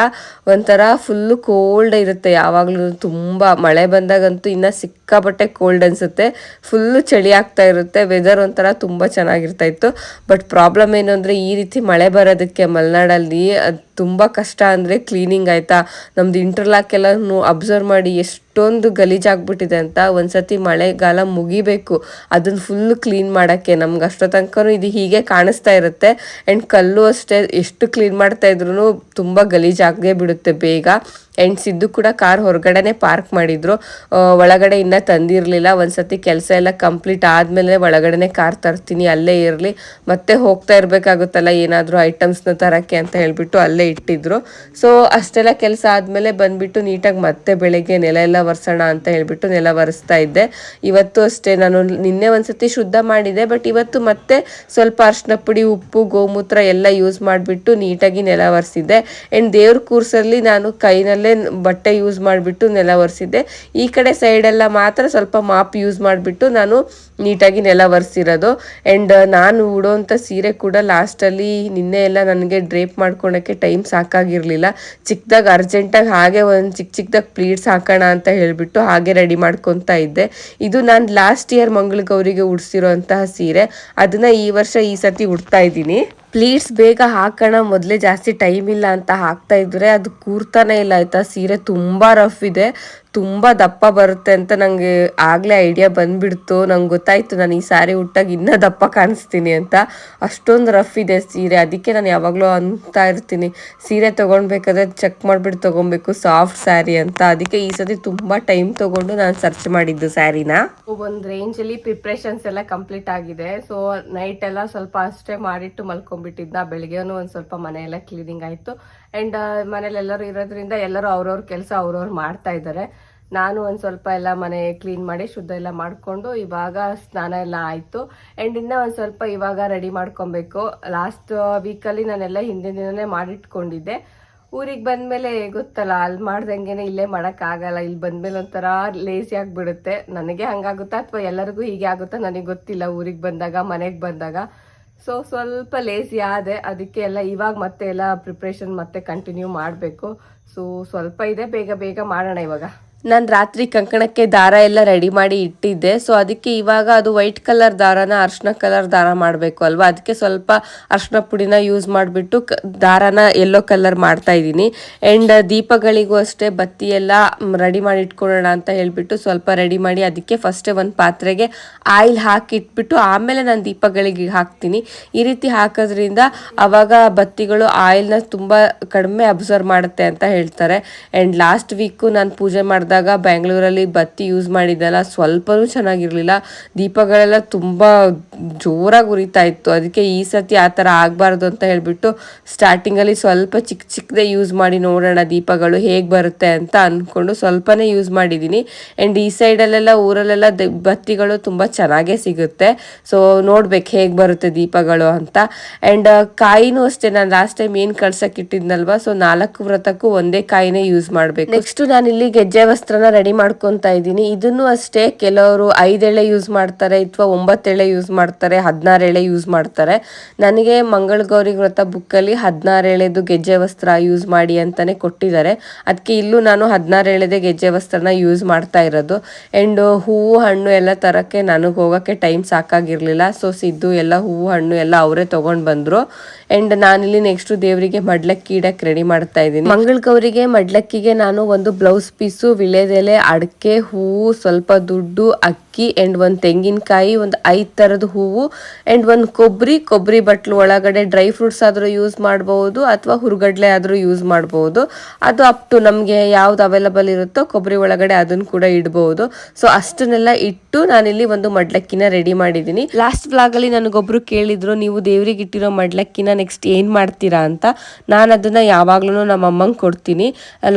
Speaker 2: ಒಂಥರ ಫುಲ್ಲು ಕೋಲ್ಡ್ ಇರುತ್ತೆ ಯಾವಾಗಲೂ. ತುಂಬ ಮಳೆ ಬಂದಾಗಂತೂ ಇನ್ನು ಸಿಕ್ಕಾಪಟ್ಟೆ ಕೋಲ್ಡ್ ಅನಿಸುತ್ತೆ, ಫುಲ್ಲು ಚಳಿ ಆಗ್ತಾ ಇರುತ್ತೆ. ವೆದರ್ ಒಂಥರ ತುಂಬ ಚೆನ್ನಾಗಿರ್ತಾ ಇತ್ತು. ಬಟ್ ಪ್ರಾಬ್ಲಮ್ ಏನು ಅಂದರೆ ಈ ರೀತಿ ಮಳೆ ಬರೋದಕ್ಕೆ ಮಲೆನಾಡಲ್ಲಿ ಅದು ತುಂಬ ಕಷ್ಟ ಅಂದರೆ ಕ್ಲೀನಿಂಗ್ ಆಯಿತಾ. ನಮ್ಮದು ಇಂಟರ್ಲಾಕ್ ಎಲ್ಲ ಅಬ್ಸರ್ವ್ ಮಾಡಿ ಎಷ್ಟೊಂದು ಗಲೀಜಾಗ್ಬಿಟ್ಟಿದೆ ಅಂತ. ಒಂದ್ಸತಿ ಮಳೆಗಾಲ ಮುಗಿಬೇಕು ಅದನ್ನು ಫುಲ್ಲು ಕ್ಲೀನ್ ಮಾಡೋಕ್ಕೆ. ನಮ್ಗೆ ಅಷ್ಟೋ ತನಕನೂ ಇದು ಹೀಗೆ ಕಾಣಿಸ್ತಾ ಇರುತ್ತೆ. ಆ್ಯಂಡ್ ಕಲ್ಲು ಅಷ್ಟೇ, ಎಷ್ಟು ಕ್ಲೀನ್ ಮಾಡ್ತಾ ಇದ್ರು ತುಂಬ ಗಲೀಜಾಗೇ ಬಿಡುತ್ತೆ ಬೇಗ. ಆ್ಯಂಡ್ ಸಿದ್ದು ಕೂಡ ಕಾರ್ ಹೊರಗಡೆನೆ ಪಾರ್ಕ್ ಮಾಡಿದ್ರು, ಒಳಗಡೆ ಇನ್ನೂ ತಂದಿರಲಿಲ್ಲ. ಒಂದ್ಸತಿ ಕೆಲಸ ಎಲ್ಲ ಕಂಪ್ಲೀಟ್ ಆದಮೇಲೆ ಒಳಗಡೆನೆ ಕಾರ್ ತರ್ತೀನಿ, ಅಲ್ಲೇ ಇರಲಿ, ಮತ್ತೆ ಹೋಗ್ತಾ ಇರಬೇಕಾಗುತ್ತಲ್ಲ ಏನಾದರೂ ಐಟಮ್ಸ್ನ ತರೋಕ್ಕೆ ಅಂತ ಹೇಳಿಬಿಟ್ಟು ಅಲ್ಲೇ ಇಟ್ಟಿದ್ರು. ಸೊ ಅಷ್ಟೆಲ್ಲ ಕೆಲಸ ಆದಮೇಲೆ ಬಂದುಬಿಟ್ಟು ನೀಟಾಗಿ ಮತ್ತೆ ಬೆಳಗ್ಗೆ ನೆಲ ಎಲ್ಲ ಒರೆಸೋಣ ಅಂತ ಹೇಳಿಬಿಟ್ಟು ನೆಲ ಒರೆಸ್ತಾ ಇದ್ದೆ. ಇವತ್ತು ಅಷ್ಟೇ, ನಾನು ನಿನ್ನೆ ಒಂದ್ಸತಿ ಶುದ್ಧ ಮಾಡಿದೆ, ಬಟ್ ಇವತ್ತು ಮತ್ತೆ ಸ್ವಲ್ಪ ಅರಿಶಿನ ಪುಡಿ, ಉಪ್ಪು, ಗೋಮೂತ್ರ ಎಲ್ಲ ಯೂಸ್ ಮಾಡಿಬಿಟ್ಟು ನೀಟಾಗಿ ನೆಲ ಒರೆಸಿದ್ದೆ. ಆ್ಯಂಡ್ ದೇವ್ರ ಕೂರ್ಸಲ್ಲಿ ನಾನು ಕೈನಲ್ಲೇ ಬಟ್ಟೆ ಯೂಸ್ ಮಾಡಿಬಿಟ್ಟು ನೆಲ ಒರೆಸಿದ್ದೆ. ಈ ಕಡೆ ಸೈಡೆಲ್ಲ ಮಾತ್ರ ಸ್ವಲ್ಪ ಮಾಪ್ ಯೂಸ್ ಮಾಡಿಬಿಟ್ಟು ನಾನು ನೀಟಾಗಿ ನೆಲ ಒರೆಸಿರೋದು. ಆ್ಯಂಡ್ ನಾನು ಉಡೋವಂಥ ಸೀರೆ ಕೂಡ ಲಾಸ್ಟಲ್ಲಿ ನಿನ್ನೆ ಎಲ್ಲ ನನಗೆ ಡ್ರೇಪ್ ಮಾಡ್ಕೊಳಕ್ಕೆ ಟೈಮ್ ಸಾಕಾಗಿರಲಿಲ್ಲ. ಚಿಕ್ಕದಾಗಿ ಅರ್ಜೆಂಟಾಗಿ ಹಾಗೆ ಒಂದು ಚಿಕ್ಕದಾಗಿ ಪ್ಲೀಟ್ಸ್ ಹಾಕೋಣ ಅಂತ ಹೇಳಿಬಿಟ್ಟು ಹಾಗೆ ರೆಡಿ ಮಾಡ್ಕೊತಾ ಇದ್ದೆ. ಇದು ನಾನು ಲಾಸ್ಟ್ ಇಯರ್ ಮಂಗಳಗೌರಿಗೆ ಉಡಿಸಿರೋ ಅಂತಹ ಸೀರೆ, ಅದನ್ನು ಈ ವರ್ಷ ಈ ಸರ್ತಿ ಉಡ್ತಾ ಇದ್ದೀನಿ. ಪ್ಲೀಟ್ಸ್ ಬೇಗ ಹಾಕೋಣ, ಮೊದಲೇ ಜಾಸ್ತಿ ಟೈಮ್ ಇಲ್ಲ ಅಂತ ಹಾಕ್ತಾ ಇದ್ರೆ ಅದು ಕೂರ್ತಾನೆ ಇಲ್ಲ ಆಯಿತಾ. ಸೀರೆ ತುಂಬ ರಫ್ ಇದೆ, ತುಂಬ ದಪ್ಪ ಬರುತ್ತೆ ಅಂತ ನನಗೆ ಆಗಲೇ ಐಡಿಯಾ ಬಂದುಬಿಡ್ತು. ನಂಗೆ ಗೊತ್ತಾಯಿತು ನಾನು ಈ ಸ್ಯಾರಿ ಉಟ್ಟಾಗ ಇನ್ನೂ ದಪ್ಪ ಕಾಣಿಸ್ತೀನಿ ಅಂತ. ಅಷ್ಟೊಂದು ರಫ್ ಇದೆ ಸೀರೆ. ಅದಕ್ಕೆ ನಾನು ಯಾವಾಗಲೂ ಅಂತ ಇರ್ತೀನಿ ಸೀರೆ ತೊಗೊಳ್ಬೇಕಾದ್ರೆ ಚೆಕ್ ಮಾಡಿಬಿಟ್ಟು ತೊಗೊಬೇಕು ಸಾಫ್ಟ್ ಸ್ಯಾರಿ ಅಂತ. ಅದಕ್ಕೆ ಈ ಸತಿ ತುಂಬ ಟೈಮ್ ತೊಗೊಂಡು ನಾನು ಸರ್ಚ್ ಮಾಡಿದ್ದು ಸ್ಯಾರಿನ. ಒಂದು ರೇಂಜಲ್ಲಿ ಪ್ರಿಪ್ರೇಷನ್ಸ್ ಎಲ್ಲ ಕಂಪ್ಲೀಟ್ ಆಗಿದೆ. ಸೊ ನೈಟ್ ಎಲ್ಲ ಸ್ವಲ್ಪ ಅಷ್ಟೇ ಮಾಡಿಟ್ಟು ಮಲ್ಕೊಂಡ್ಬಿಟ್ಟಿದ್ದ. ಬೆಳಗ್ಗೆನೂ ಒಂದು ಸ್ವಲ್ಪ ಮನೆಯೆಲ್ಲ ಕ್ಲೀನಿಂಗ್ ಆಯಿತು. ಆ್ಯಂಡ್ ಮನೇಲೆಲ್ಲರೂ ಇರೋದ್ರಿಂದ ಎಲ್ಲರೂ ಅವ್ರವ್ರ ಕೆಲಸ ಅವ್ರವ್ರು ಮಾಡ್ತಾ ಇದ್ದಾರೆ. ನಾನು ಒಂದು ಸ್ವಲ್ಪ ಎಲ್ಲ ಮನೆ ಕ್ಲೀನ್ ಮಾಡಿ ಶುದ್ಧ ಎಲ್ಲ ಮಾಡಿಕೊಂಡು ಇವಾಗ ಸ್ನಾನ ಎಲ್ಲ ಆಯಿತು. ಆ್ಯಂಡ್ ಇನ್ನೂ ಒಂದು ಸ್ವಲ್ಪ ಇವಾಗ ರೆಡಿ ಮಾಡ್ಕೊಬೇಕು. ಲಾಸ್ಟ್ ವೀಕಲ್ಲಿ ನಾನೆಲ್ಲ ಹಿಂದಿನ ದಿನನೇ ಮಾಡಿಟ್ಕೊಂಡಿದ್ದೆ. ಊರಿಗೆ ಬಂದಮೇಲೆ ಗೊತ್ತಲ್ಲ, ಅಲ್ಲಿ ಮಾಡ್ದಂಗೆ ಇಲ್ಲೇ ಮಾಡೋಕ್ಕಾಗಲ್ಲ. ಇಲ್ಲಿ ಬಂದಮೇಲೆ ಒಂಥರ ಲೇಸಿ ಆಗಿಬಿಡುತ್ತೆ. ನನಗೆ ಹಂಗಾಗುತ್ತಾ ಅಥವಾ ಎಲ್ಲರಿಗೂ ಹೀಗೆ ಆಗುತ್ತಾ ನನಗೆ ಗೊತ್ತಿಲ್ಲ. ಊರಿಗೆ ಬಂದಾಗ ಮನೆಗೆ ಬಂದಾಗ
Speaker 1: ಸೊ ಸ್ವಲ್ಪ ಲೇಸಿ ಆದೆ, ಅದಕ್ಕೆ ಎಲ್ಲ ಇವಾಗ ಮತ್ತೆ ಎಲ್ಲ ಪ್ರಿಪ್ರೇಷನ್ ಮತ್ತೆ ಕಂಟಿನ್ಯೂ ಮಾಡಬೇಕು. ಸೊ ಸ್ವಲ್ಪ ಇದೆ, ಬೇಗ ಬೇಗ ಮಾಡೋಣ ಇವಾಗ.
Speaker 2: ನಾನು ರಾತ್ರಿ ಕಂಕಣಕ್ಕೆ ದಾರ ಎಲ್ಲ ರೆಡಿ ಮಾಡಿ ಇಟ್ಟಿದ್ದೆ. ಸೊ ಅದಕ್ಕೆ ಇವಾಗ ಅದು ವೈಟ್ ಕಲರ್ ದಾರನ ಅರ್ಶಿನ ಕಲರ್ ದಾರ ಮಾಡಬೇಕು ಅಲ್ವಾ, ಅದಕ್ಕೆ ಸ್ವಲ್ಪ ಅರ್ಶಿನ ಪುಡಿನ ಯೂಸ್ ಮಾಡಿಬಿಟ್ಟು ದಾರನ ಯೆಲ್ಲೋ ಕಲರ್ ಮಾಡ್ತಾ ಇದ್ದೀನಿ. ಆ್ಯಂಡ್ ದೀಪಗಳಿಗೂ ಅಷ್ಟೇ ಬತ್ತಿ ಎಲ್ಲ ರೆಡಿ ಮಾಡಿ ಇಟ್ಕೊಳ್ಳೋಣ ಅಂತ ಹೇಳಿಬಿಟ್ಟು ಸ್ವಲ್ಪ ರೆಡಿ ಮಾಡಿ ಅದಕ್ಕೆ ಫಸ್ಟೇ ಒಂದು ಪಾತ್ರೆಗೆ ಆಯಿಲ್ ಹಾಕಿಟ್ಬಿಟ್ಟು ಆಮೇಲೆ ನಾನು ದೀಪಗಳಿಗೆ ಹಾಕ್ತೀನಿ. ಈ ರೀತಿ ಹಾಕೋದ್ರಿಂದ ಅವಾಗ ಬತ್ತಿಗಳು ಆಯಿಲ್ನ ತುಂಬ ಕಡಿಮೆ ಅಬ್ಸರ್ವ್ ಮಾಡುತ್ತೆ ಅಂತ ಹೇಳ್ತಾರೆ. ಆ್ಯಂಡ್ ಲಾಸ್ಟ್ ವೀಕು ನಾನು ಪೂಜೆ ಮಾಡಿದಾಗ ಬ್ಯಾಂಗ್ಳೂರಲ್ಲಿ ಬತ್ತಿ ಯೂಸ್ ಮಾಡಿದ್ದೆಲ್ಲ ಸ್ವಲ್ಪನೂ ಚೆನ್ನಾಗಿರ್ಲಿಲ್ಲ, ದೀಪಗಳೆಲ್ಲ ತುಂಬ ಜೋರಾಗಿ ಉರಿತಾ ಇತ್ತು. ಅದಕ್ಕೆ ಈ ಸತಿ ಆ ಥರ ಆಗಬಾರ್ದು ಅಂತ ಹೇಳ್ಬಿಟ್ಟು ಸ್ಟಾರ್ಟಿಂಗಲ್ಲಿ ಸ್ವಲ್ಪ ಚಿಕ್ಕ ಚಿಕ್ಕದೇ ಯೂಸ್ ಮಾಡಿ ನೋಡೋಣ ದೀಪಗಳು ಹೇಗೆ ಬರುತ್ತೆ ಅಂತ ಅಂದ್ಕೊಂಡು ಸ್ವಲ್ಪನೇ ಯೂಸ್ ಮಾಡಿದ್ದೀನಿ. ಆ್ಯಂಡ್ ಈ ಸೈಡಲ್ಲೆಲ್ಲ ಊರಲ್ಲೆಲ್ಲ ಬತ್ತಿಗಳು ತುಂಬ ಚೆನ್ನಾಗೇ ಸಿಗುತ್ತೆ. ಸೊ ನೋಡ್ಬೇಕು ಹೇಗೆ ಬರುತ್ತೆ ದೀಪಗಳು ಅಂತ. ಆ್ಯಂಡ್ ಕಾಯಿನೂ ಅಷ್ಟೇ, ನಾನು ಲಾಸ್ಟ್ ಟೈಮ್ ಏನು ಕಳ್ಸಕ್ಕೆ ಇಟ್ಟಿದ್ನಲ್ವಾ, ಸೊ 4 ವ್ರತಕ್ಕೂ ಒಂದೇ ಕಾಯಿನೇ ಯೂಸ್ ಮಾಡಬೇಕು. ನೆಕ್ಸ್ಟ್ ನಾನಿಲ್ಲಿ ಗೆಜ್ಜೆ ವಸ್ತ್ರನ ರೆಡಿ ಮಾಡ್ಕೊತಾ ಇದ್ದೀನಿ. ಇದನ್ನು ಅಷ್ಟೇ ಕೆಲವರು 5 ಎಳೆ ಯೂಸ್ ಮಾಡ್ತಾರೆ, ಅಥವಾ 9 ಎಳೆ ಯೂಸ್ ಮಾಡ್ತಾರೆ, 16 ಎಳೆ ಯೂಸ್ ಮಾಡ್ತಾರೆ. ನನಗೆ ಮಂಗಳ ಗೌರಿ ವ್ರತ ಬುಕ್ಕಲ್ಲಿ 16 ಎಳೆದು ಗೆಜ್ಜೆ ವಸ್ತ್ರ ಯೂಸ್ ಮಾಡಿ ಅಂತಾನೆ ಕೊಟ್ಟಿದ್ದಾರೆ. ಅದಕ್ಕೆ ಇಲ್ಲೂ ನಾನು 16 ಎಳೆದೇ ಗೆಜ್ಜೆ ವಸ್ತ್ರನ ಯೂಸ್ ಮಾಡ್ತಾ ಇರೋದು. ಆ್ಯಂಡ್ ಹೂವು ಹಣ್ಣು ಎಲ್ಲ ತರಕ್ಕೆ ನನಗೆ ಹೋಗೋಕ್ಕೆ ಟೈಮ್ ಸಾಕಾಗಿರಲಿಲ್ಲ. ಸೊ ಸಿದ್ದು ಎಲ್ಲ ಹೂವು ಹಣ್ಣು ಎಲ್ಲ ಅವರೇ ತೊಗೊಂಡು ಬಂದರು. ಆ್ಯಂಡ್ ನಾನಿಲ್ಲಿ ನೆಕ್ಸ್ಟು ದೇವರಿಗೆ ಮಡ್ಲಕ್ಕಿ ಇಡಕ್ಕೆ ರೆಡಿ ಮಾಡ್ತಾ ಇದ್ದೀನಿ. ಮಂಗಳ ಗೌರಿಗೆ ಮಡ್ಲಕ್ಕಿಗೆ ನಾನು ಒಂದು ಬ್ಲೌಸ್ ಪೀಸು, ವಿಳೆದೆಲೆ, ಅಡಿಕೆ, ಹೂವು, ಸ್ವಲ್ಪ ದುಡ್ಡು, ಅಕ್ಕಿ ಆ್ಯಂಡ್ ಒಂದು ತೆಂಗಿನಕಾಯಿ, ಒಂದು 5 ಥರದ ಹೂವು ಆ್ಯಂಡ್ ಒಂದು ಕೊಬ್ಬರಿ ಬಟ್ಲು ಒಳಗಡೆ ಡ್ರೈ ಫ್ರೂಟ್ಸ್ ಆದರೂ ಯೂಸ್ ಮಾಡ್ಬೋದು ಅಥವಾ ಹುರುಗಡ್ಲೆ ಆದರೂ ಯೂಸ್ ಮಾಡ್ಬೋದು. ಅದು ಅಪ್ ಟು ನಮಗೆ ಯಾವ್ದು ಅವೈಲಬಲ್ ಇರುತ್ತೋ ಕೊಬ್ಬರಿ ಒಳಗಡೆ ಅದನ್ನು ಕೂಡ ಇಡ್ಬೋದು. ಸೊ ಅಷ್ಟನ್ನೆಲ್ಲ ಇಟ್ಟು ನಾನಿಲ್ಲಿ ಒಂದು ಮಡ್ಲಕ್ಕಿನ ರೆಡಿ ಮಾಡಿದ್ದೀನಿ. ಲಾಸ್ಟ್ ವ್ಲಾಗಲ್ಲಿ ನನಗೊಬ್ರು ಕೇಳಿದ್ರು, ನೀವು ದೇವ್ರಿಗೆ ಇಟ್ಟಿರೋ ಮಡ್ಲಕ್ಕಿನ ನೆಕ್ಸ್ಟ್ ಏನು ಮಾಡ್ತೀರಾ ಅಂತ. ನಾನು ಅದನ್ನು ಯಾವಾಗ್ಲೂ ನಮ್ಮ ಅಮ್ಮಂಗೆ ಕೊಡ್ತೀನಿ.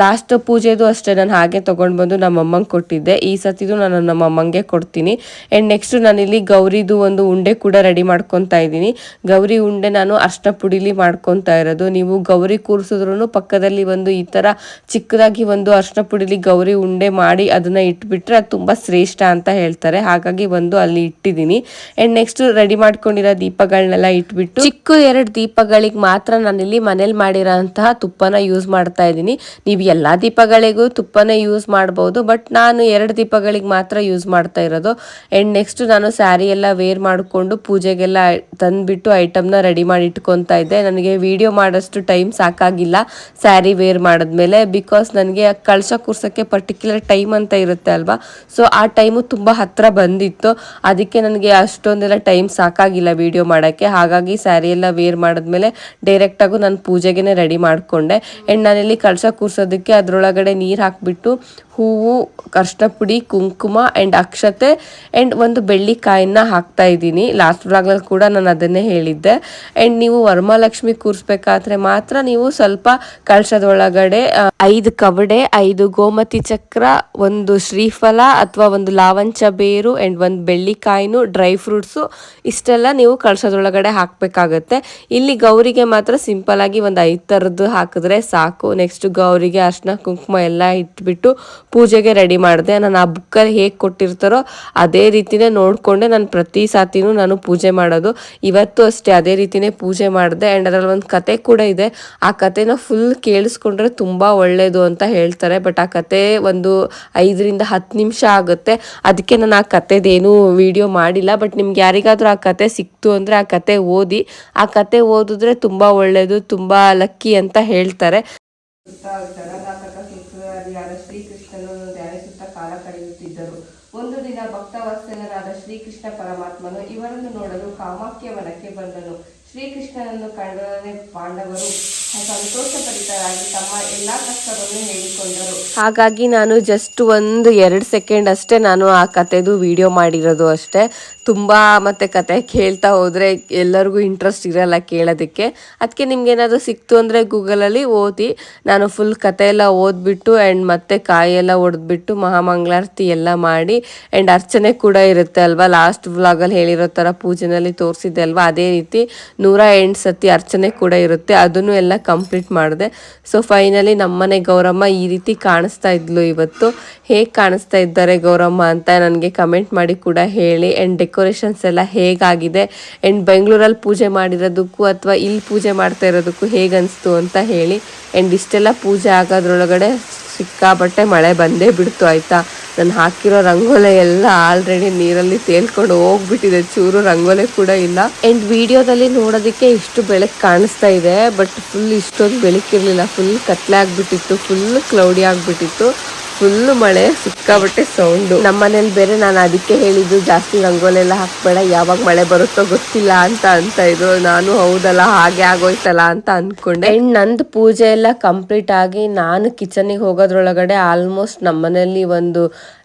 Speaker 2: ಲಾಸ್ಟ್ ಪೂಜೆದು ಅಷ್ಟೇ ನಾನು ಹಾಗೆ ತೊಗೊಂಡು ಬಂದು ನಮ್ಮ ಅಮ್ಮಂಗೆ ಕೊಟ್ಟಿದ್ದೆ. ಈ ಸತಿದು ನಾನು ನಮ್ಮ ಅಮ್ಮಂಗೆ ಕೊಡ್ತೀನಿ. ಆ್ಯಂಡ್ ನೆಕ್ಸ್ಟ್ ನಾನಿಲ್ಲಿ ಗೌರಿದು ಒಂದು ಉಂಡೆ ಕೂಡ ರೆಡಿ ಮಾಡ್ಕೊತಾ ಇದ್ದೀನಿ. ಗೌರಿ ಉಂಡೆ ನಾನು ಅರ್ಶಿನ ಪುಡಿಲಿ ಮಾಡ್ಕೊತಾ ಇರೋದು. ನೀವು ಗೌರಿ ಕೂರಿಸಿದ್ರು ಪಕ್ಕದಲ್ಲಿ ಒಂದು ಈ ಥರ ಚಿಕ್ಕದಾಗಿ ಒಂದು ಅರ್ಶಿನ ಪುಡಿಲಿ ಗೌರಿ ಉಂಡೆ ಮಾಡಿ ಅದನ್ನು ಇಟ್ಬಿಟ್ರೆ ಅದು ತುಂಬ ಶ್ರೇಷ್ಠ ಅಂತ ಹೇಳ್ತಾರೆ. ಹಾಗಾಗಿ ಒಂದು ಅಲ್ಲಿ ಇಟ್ಟಿದ್ದೀನಿ. ಆ್ಯಂಡ್ ನೆಕ್ಸ್ಟ್ ರೆಡಿ ಮಾಡ್ಕೊಂಡಿರೋ ದೀಪಗಳನ್ನೆಲ್ಲ ಇಟ್ಬಿಟ್ಟು ಚಿಕ್ಕ 2 ದೀಪಗಳಿಗೆ ಮಾತ್ರ ನಾನಿಲ್ಲಿ ಮನೇಲಿ ಮಾಡಿರೋ ಅಂತಹ ತುಪ್ಪನ ಯೂಸ್ ಮಾಡ್ತಾ ಇದ್ದೀನಿ. ನೀವು ಎಲ್ಲ ದೀಪಗಳಿಗೂ ತುಪ್ಪನೇ ಯೂಸ್ ಮಾಡ್ಬೋದು, ಬಟ್ ನಾನು 2 ದೀಪಗಳಿಗೆ ಮಾತ್ರ ಯೂಸ್ ಮಾಡ್ತಾ ಇರೋದು. ಆ್ಯಂಡ್ ನೆಕ್ಸ್ಟ್ ನಾನು ಸ್ಯಾರಿ ಎಲ್ಲ ವೇರ್ ಮಾಡಿಕೊಂಡು ಪೂಜೆಗೆಲ್ಲ ತಂದುಬಿಟ್ಟು ಐಟಮ್ನ ರೆಡಿ ಮಾಡಿ ಇಟ್ಕೊತಾ ಇದ್ದೆ. ನನಗೆ ವಿಡಿಯೋ ಮಾಡೋಷ್ಟು ಟೈಮ್ ಸಾಕಾಗಿಲ್ಲ ಸ್ಯಾರಿ ವೇರ್ ಮಾಡಿದ್ಮೇಲೆ, ಬಿಕಾಸ್ ನನಗೆ ಕಳಶ ಕೂರ್ಸೋಕ್ಕೆ ಪರ್ಟಿಕ್ಯುಲರ್ ಟೈಮ್ ಅಂತ ಇರುತ್ತೆ ಅಲ್ವಾ. ಸೊ ಆ ಟೈಮು ತುಂಬ ಹತ್ತಿರ ಬಂದಿತ್ತು, ಅದಕ್ಕೆ ನನಗೆ ಅಷ್ಟೊಂದೆಲ್ಲ ಟೈಮ್ ಸಾಕಾಗಿಲ್ಲ ವಿಡಿಯೋ ಮಾಡೋಕ್ಕೆ. ಹಾಗಾಗಿ ಸ್ಯಾರಿ ಎಲ್ಲ ವೇರ್ ಮಾಡಿದ್ಮೇಲೆ ಡೈರೆಕ್ಟಾಗೂ ನಾನು ಪೂಜೆಗೆ ರೆಡಿ ಮಾಡಿಕೊಂಡೆ. ಆ್ಯಂಡ್ ನಾನಿಲ್ಲಿ ಕಳಶ ಕೂರ್ಸೋದಕ್ಕೆ ಅದರೊಳಗಡೆ ನೀರು ಹಾಕಿಬಿಟ್ಟು ಹೂವು, ಅರ್ಶಿನ ಪುಡಿ, ಕುಂಕುಮ ಆ್ಯಂಡ್ ಅಕ್ಷತೆ ಆ್ಯಂಡ್ ಒಂದು ಬೆಳ್ಳಿ ಕಾಯಿನ ಹಾಕ್ತಾ ಇದ್ದೀನಿ. ಲಾಸ್ಟ್ ವ್ಲಾಗಲ್ಲಿ ಕೂಡ ನಾನು ಅದನ್ನೇ ಹೇಳಿದ್ದೆ. ಆ್ಯಂಡ್ ನೀವು ವರಮಹಾಲಕ್ಷ್ಮಿ ಕೂರಿಸ್ಬೇಕಾದ್ರೆ ಮಾತ್ರ ನೀವು ಸ್ವಲ್ಪ ಕಳಶದೊಳಗಡೆ 5 ಕವಡೆ, 5 ಗೋಮತಿ ಚಕ್ರ, ಒಂದು ಶ್ರೀಫಲ ಅಥವಾ ಒಂದು ಲಾವಂಚ ಬೇರು ಆ್ಯಂಡ್ ಒಂದು ಬೆಳ್ಳಿ ಕಾಯಿನು, ಡ್ರೈ ಫ್ರೂಟ್ಸು ಇಷ್ಟೆಲ್ಲ ನೀವು ಕಳಶದೊಳಗಡೆ ಹಾಕಬೇಕಾಗತ್ತೆ. ಇಲ್ಲಿ ಗೌರಿಗೆ ಮಾತ್ರ ಸಿಂಪಲ್ ಆಗಿ ಒಂದು 5 ಥರದ್ದು ಹಾಕಿದ್ರೆ ಸಾಕು. ನೆಕ್ಸ್ಟ್ ಗೌರಿಗೆ ಅರ್ಶಿನ ಕುಂಕುಮ ಎಲ್ಲ ಇಟ್ಬಿಟ್ಟು ಪೂಜೆಗೆ ರೆಡಿ ಮಾಡಿದೆ. ನಾನು ಆ ಬುಕ್ಕಲ್ಲಿ ಹೇಗೆ ಕೊಟ್ಟಿರ್ತಾರೋ ಅದೇ ರೀತಿನೇ ನೋಡಿಕೊಂಡೆ ನಾನು ಪ್ರತಿ ಸಾತಿನೂ ನಾನು ಪೂಜೆ ಮಾಡೋದು. ಇವತ್ತು ಅಷ್ಟೇ ಅದೇ ರೀತಿನೇ ಪೂಜೆ ಮಾಡಿದೆ. ಆ್ಯಂಡ್ ಅದರಲ್ಲಿ ಒಂದು ಕತೆ ಕೂಡ ಇದೆ. ಆ ಕತೆನ ಫುಲ್ ಕೇಳಿಸ್ಕೊಂಡ್ರೆ ತುಂಬ ಒಳ್ಳೆಯದು ಅಂತ ಹೇಳ್ತಾರೆ. ಬಟ್ ಆ ಕತೆ ಒಂದು 5 ರಿಂದ 10 ನಿಮಿಷ ಆಗುತ್ತೆ. ಅದಕ್ಕೆ ನಾನು ಆ ಕತೆದೇನು ವಿಡಿಯೋ ಮಾಡಿಲ್ಲ. ಬಟ್ ನಿಮ್ಗೆ ಯಾರಿಗಾದ್ರೂ ಆ ಕತೆ ಸಿಕ್ತು ಅಂದರೆ ಆ ಕತೆ ಓದಿ. ಆ ಕತೆ ಓದಿದ್ರೆ ತುಂಬ ಒಳ್ಳೆಯದು, ತುಂಬ ಲಕ್ಕಿ ಅಂತ ಹೇಳ್ತಾರೆ. ಶ್ರೀಕೃಷ್ಣನು ಧ್ಯಾನ ಸುತ್ತ ಕಾಲ ಕಳೆಯುತ್ತಿದ್ದರು. ಒಂದು ದಿನ ಭಕ್ತವತ್ಸಲನಾದ ಶ್ರೀಕೃಷ್ಣ ಪರಮಾತ್ಮನು ಇವರನ್ನು ನೋಡಲು ಕಾಮಾಖ್ಯ ವನಕ್ಕೆ ಬಂದನು. ಶ್ರೀಕೃಷ್ಣನನ್ನು ಕಂಡೊಡನೆ ಪಾಂಡವರು ಸಂತೋಷಭರಿತರಾಗಿ ತಮ್ಮ ಎಲ್ಲ ಕಷ್ಟವನ್ನು ಹೇಳಿಕೊಂಡರು. ಹಾಗಾಗಿ ನಾನು ಜಸ್ಟ್ ಒಂದು 2 ಸೆಕೆಂಡ್ ಅಷ್ಟೇ ನಾನು ಆ ಕತೆದು ವಿಡಿಯೋ ಮಾಡಿರೋದು ಅಷ್ಟೇ. ತುಂಬ ಮತ್ತೆ ಕತೆ ಕೇಳ್ತಾ ಹೋದರೆ ಎಲ್ಲರಿಗೂ ಇಂಟ್ರೆಸ್ಟ್ ಇರಲ್ಲ ಕೇಳೋದಕ್ಕೆ. ಅದಕ್ಕೆ ನಿಮ್ಗೇನಾದರೂ ಸಿಕ್ತು ಅಂದರೆ ಗೂಗಲಲ್ಲಿ ಓದಿ. ನಾನು ಫುಲ್ ಕತೆ ಎಲ್ಲ ಓದ್ಬಿಟ್ಟು ಆ್ಯಂಡ್ ಮತ್ತೆ ಕಾಯೆಲ್ಲ ಒಡೆದ್ಬಿಟ್ಟು ಮಹಾಮಂಗಳಾರತಿ ಎಲ್ಲ ಮಾಡಿ ಆ್ಯಂಡ್ ಅರ್ಚನೆ ಕೂಡ ಇರುತ್ತೆ ಅಲ್ವಾ, ಲಾಸ್ಟ್ ವ್ಲಾಗಲ್ಲಿ ಹೇಳಿರೋ ಥರ ಪೂಜೆನಲ್ಲಿ ತೋರಿಸಿದ್ದೆ ಅಲ್ವಾ, ಅದೇ ರೀತಿ 108 ಸತಿ ಅರ್ಚನೆ ಕೂಡ ಇರುತ್ತೆ. ಅದನ್ನು ಎಲ್ಲ ಕಂಪ್ಲೀಟ್ ಮಾಡಿದೆ. ಸೊ ಫೈನಲಿ ನಮ್ಮನೆ ಗೌರಮ್ಮ ಈ ರೀತಿ ಕಾಣಿಸ್ತಾ ಇದ್ಲು ಇವತ್ತು. ಹೇಗೆ ಕಾಣಿಸ್ತಾ ಇದ್ದಾರೆ ಗೌರಮ್ಮ ಅಂತ ನನಗೆ ಕಮೆಂಟ್ ಮಾಡಿ ಕೂಡ ಹೇಳಿ. ಆ್ಯಂಡ್ ಡೆಕೋರೇಷನ್ಸ್ ಎಲ್ಲ ಹೇಗಾಗಿದೆ ಆ್ಯಂಡ್ ಬೆಂಗಳೂರಲ್ಲಿ ಪೂಜೆ ಮಾಡಿರೋದಕ್ಕೂ ಅಥವಾ ಇಲ್ಲಿ ಪೂಜೆ ಮಾಡ್ತಾ ಇರೋದಕ್ಕೂ ಹೇಗೆ ಅನಿಸ್ತು ಅಂತ ಹೇಳಿ. ಆ್ಯಂಡ್ ಇಷ್ಟೆಲ್ಲ ಪೂಜೆ ಆಗೋದ್ರೊಳಗಡೆ ಸಿಕ್ಕಾಬಟ್ಟೆ ಮಳೆ ಬಂದೇ ಬಿಡ್ತು ಆಯಿತಾ. ನಾನು ಹಾಕಿರೋ ರಂಗೋಲೆ ಎಲ್ಲ ಆಲ್ರೆಡಿ ನೀರಲ್ಲಿ ತೇಲ್ಕೊಂಡು ಹೋಗ್ಬಿಟ್ಟಿದೆ, ಚೂರು ರಂಗೋಲೆ ಕೂಡ ಇಲ್ಲ. ಆ್ಯಂಡ್ ವಿಡಿಯೋದಲ್ಲಿ ನೋಡೋದಕ್ಕೆ ಇಷ್ಟು ಬೆಳಕು ಕಾಣಿಸ್ತಾ ಇದೆ, ಬಟ್ ಫುಲ್ ಇಷ್ಟೊಂದು ಬೆಳಕಿರಲಿಲ್ಲ, ಫುಲ್ ಕತ್ಲೆ ಆಗಿಬಿಟ್ಟಿತ್ತು, ಫುಲ್ ಕ್ಲೌಡಿ ಆಗಿಬಿಟ್ಟಿತ್ತು, ಫುಲ್ ಮಳೆ, ಸಿಕ್ಕಾಬಟ್ಟೆ ಸೌಂಡು. ನಮ್ಮ ಮನೇಲಿ ಬೇರೆ ನಾನು ಅದಕ್ಕೆ ಹೇಳಿದ್ದು ಜಾಸ್ತಿ ರಂಗೋಲಿ ಎಲ್ಲ ಹಾಕ್ಬೇಡ, ಯಾವಾಗ ಮಳೆ ಬರುತ್ತೋ ಗೊತ್ತಿಲ್ಲ ಅಂತ ಇದ್ರು. ನಾನು ಹೌದಲ್ಲ ಹಾಗೆ ಆಗೋಯ್ತಲ್ಲ ಅಂತ ಅಂದ್ಕೊಂಡೆ. ಆ್ಯಂಡ್ ನಂದು ಪೂಜೆ ಎಲ್ಲ ಕಂಪ್ಲೀಟ್ ಆಗಿ ನಾನು ಕಿಚನಿಗೆ ಹೋಗೋದ್ರೊಳಗಡೆ ಆಲ್ಮೋಸ್ಟ್ ನಮ್ಮ ಮನೇಲಿ ಒಂದು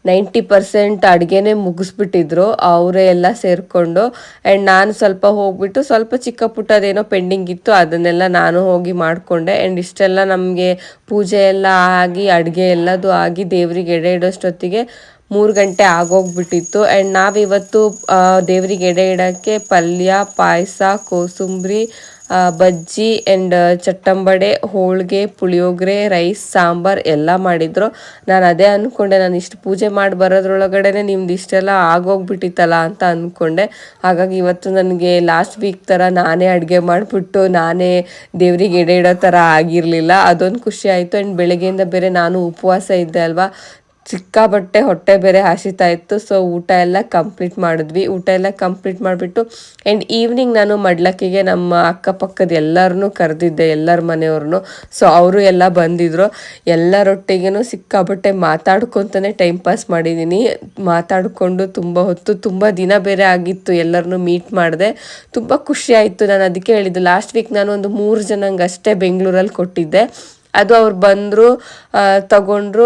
Speaker 2: 90% ಅಡುಗೆನೇ ಮುಗಿಸ್ಬಿಟ್ಟಿದ್ರು ಅವರೇ ಎಲ್ಲ ಸೇರಿಕೊಂಡು. ಆ್ಯಂಡ್ ನಾನು ಸ್ವಲ್ಪ ಹೋಗ್ಬಿಟ್ಟು ಸ್ವಲ್ಪ ಚಿಕ್ಕ ಪುಟ್ಟದೇನೋ ಪೆಂಡಿಂಗ್ ಇತ್ತು, ಅದನ್ನೆಲ್ಲ ನಾನು ಹೋಗಿ ಮಾಡಿಕೊಂಡೆ. ಆ್ಯಂಡ್ ಇಷ್ಟೆಲ್ಲ ನಮಗೆ ಪೂಜೆ ಎಲ್ಲ ಆಗಿ ಅಡುಗೆ ಎಲ್ಲದು ಆಗಿ ದೇವ್ರಿಗೆ ಎಡೆ ಇಡೋಷ್ಟೊತ್ತಿಗೆ 3 ಗಂಟೆ ಆಗೋಗ್ಬಿಟ್ಟಿತ್ತು. ಆ್ಯಂಡ್ ನಾವಿವತ್ತು ದೇವ್ರಿಗೆ ಎಡೆ ಇಡೋಕ್ಕೆ ಪಲ್ಯ, ಪಾಯಸ, ಕೋಸಂಬರಿ, ಬಜ್ಜಿ ಆ್ಯಂಡ್ ಚಟ್ಟಂಬಡೆ, ಹೋಳಿಗೆ, ಪುಳಿಯೋಗರೆ, ರೈಸ್, ಸಾಂಬಾರು ಎಲ್ಲ ಮಾಡಿದ್ರು. ನಾನು ಅದೇ ಅಂದ್ಕೊಂಡೆ, ನಾನು ಇಷ್ಟು ಪೂಜೆ ಮಾಡಿ ಬರೋದ್ರೊಳಗಡೆ ನಿಮ್ದು ಇಷ್ಟೆಲ್ಲ ಆಗೋಗ್ಬಿಟ್ಟಿತ್ತಲ್ಲ ಅಂತ ಅಂದ್ಕೊಂಡೆ. ಹಾಗಾಗಿ ಇವತ್ತು ನನಗೆ ಲಾಸ್ಟ್ ವೀಕ್ ಥರ ನಾನೇ ಅಡುಗೆ ಮಾಡಿಬಿಟ್ಟು ನಾನೇ ದೇವ್ರಿಗೆ ಎಡೆ ಇಡೋ ಥರ ಆಗಿರಲಿಲ್ಲ, ಅದೊಂದು ಖುಷಿ ಆಯಿತು. ಆ್ಯಂಡ್ ಬೆಳಗ್ಗೆಯಿಂದ ಬೇರೆ ನಾನು ಉಪವಾಸ ಇದ್ದೆ ಅಲ್ವಾ, ಸಿಕ್ಕಾಬಟ್ಟೆ ಹೊಟ್ಟೆ ಬೇರೆ ಹಸಿತಾ ಇತ್ತು. ಸೊ ಊಟ ಎಲ್ಲ ಕಂಪ್ಲೀಟ್ ಮಾಡಿದ್ವಿ. ಊಟ ಎಲ್ಲ ಕಂಪ್ಲೀಟ್ ಮಾಡಿಬಿಟ್ಟು ಆ್ಯಂಡ್ ಈವ್ನಿಂಗ್ ನಾನು ಮಡ್ಲಕ್ಕಿಗೆ ನಮ್ಮ ಅಕ್ಕಪಕ್ಕದ ಎಲ್ಲರನ್ನೂ ಕರೆದಿದ್ದೆ, ಎಲ್ಲರ ಮನೆಯವ್ರನ್ನೂ. ಸೊ ಅವರು ಎಲ್ಲ ಬಂದಿದ್ದರು. ಎಲ್ಲರೊಟ್ಟಿಗೂ ಸಿಕ್ಕಾಬಟ್ಟೆ ಮಾತಾಡ್ಕೊತಾನೆ ಟೈಮ್ ಪಾಸ್ ಮಾಡಿದ್ದೀನಿ. ಮಾತಾಡಿಕೊಂಡು ತುಂಬ ಹೊತ್ತು, ತುಂಬ ದಿನ ಬೇರೆ ಆಗಿತ್ತು, ಎಲ್ಲರನ್ನೂ ಮೀಟ್ ಮಾಡಿದೆ, ತುಂಬ ಖುಷಿ ಆಯಿತು. ನಾನು ಅದಕ್ಕೆ ಹೇಳಿದ್ದು, ಲಾಸ್ಟ್ ವೀಕ್ ನಾನು ಒಂದು 3 ಜನಂಗೆ ಅಷ್ಟೇ ಬೆಂಗಳೂರಲ್ಲಿ ಕೊಟ್ಟಿದ್ದೆ. ಅದು ಅವ್ರು ಬಂದರು, ತಗೊಂಡ್ರು,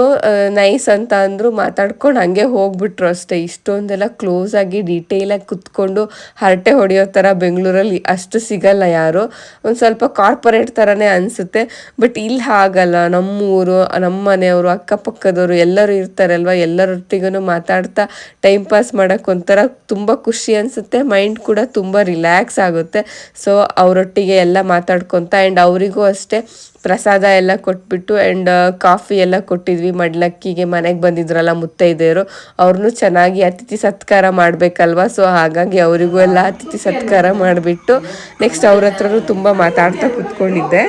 Speaker 2: ನೈಸ್ ಅಂತ ಅಂದರು, ಮಾತಾಡ್ಕೊಂಡು ಹಂಗೆ ಹೋಗ್ಬಿಟ್ರು ಅಷ್ಟೇ. ಇಷ್ಟೊಂದೆಲ್ಲ ಕ್ಲೋಸಾಗಿ ಡೀಟೇಲಾಗಿ ಕುತ್ಕೊಂಡು ಹರಟೆ ಹೊಡೆಯೋ ಥರ ಬೆಂಗಳೂರಲ್ಲಿ ಅಷ್ಟು ಸಿಗಲ್ಲ ಯಾರು. ಒಂದು ಸ್ವಲ್ಪ ಕಾರ್ಪೊರೇಟ್ ಥರನೇ ಅನಿಸುತ್ತೆ. ಬಟ್ ಇಲ್ಲಿ ಹಾಗಲ್ಲ, ನಮ್ಮೂರು, ನಮ್ಮ ಮನೆಯವರು, ಅಕ್ಕಪಕ್ಕದವರು ಎಲ್ಲರೂ ಇರ್ತಾರಲ್ವ, ಎಲ್ಲರೊಟ್ಟಿಗೂ ಮಾತಾಡ್ತಾ ಟೈಮ್ ಪಾಸ್ ಮಾಡೋಕ್ಕೆ ಒಂಥರ ತುಂಬ ಖುಷಿ ಅನಿಸುತ್ತೆ. ಮೈಂಡ್ ಕೂಡ ತುಂಬ ರಿಲ್ಯಾಕ್ಸ್ ಆಗುತ್ತೆ. ಸೊ ಅವರೊಟ್ಟಿಗೆ ಎಲ್ಲ ಮಾತಾಡ್ಕೊತ ಆ್ಯಂಡ್ ಅವರಿಗೂ ಅಷ್ಟೇ ಪ್ರಸಾದ ಎಲ್ಲ ಕೊಟ್ಬಿಟ್ಟು ಆ್ಯಂಡ್ ಕಾಫಿ ಎಲ್ಲ ಕೊಟ್ಟಿದ್ವಿ ಮಡ್ಲಕ್ಕಿಗೆ. ಮನೆಗೆ ಬಂದಿದ್ರಲ್ಲ ಮುತ್ತೈದೆಯರು, ಅವ್ರನ್ನೂ ಚೆನ್ನಾಗಿ ಅತಿಥಿ ಸತ್ಕಾರ ಮಾಡಬೇಕಲ್ವ. ಸೊ ಹಾಗಾಗಿ ಅವರಿಗೂ ಎಲ್ಲ ಅತಿಥಿ ಸತ್ಕಾರ ಮಾಡಿಬಿಟ್ಟು ನೆಕ್ಸ್ಟ್ ಅವ್ರ ಹತ್ರನೂ ತುಂಬ ಮಾತಾಡ್ತಾ ಕೂತ್ಕೊಂಡಿದ್ದೆ.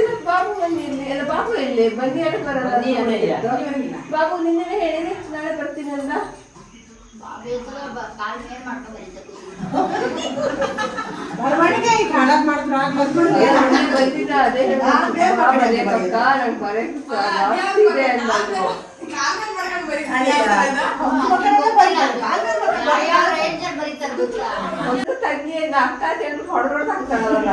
Speaker 1: ಬಾಬು ನಿನ್ನೆ ಹೇಳಿದ್ರೆ ನಾಳೆ ಬರ್ತೀನಿ ಅಲ್ಲ. ಬಂದಿದ್ದ ಅದೇ ತಂಗಿಯಿಂದ ಅಕ್ಕ ಹೊಡೆದೊಡ್ದು ಹಾಕ್ತಾಳಲ್ಲ.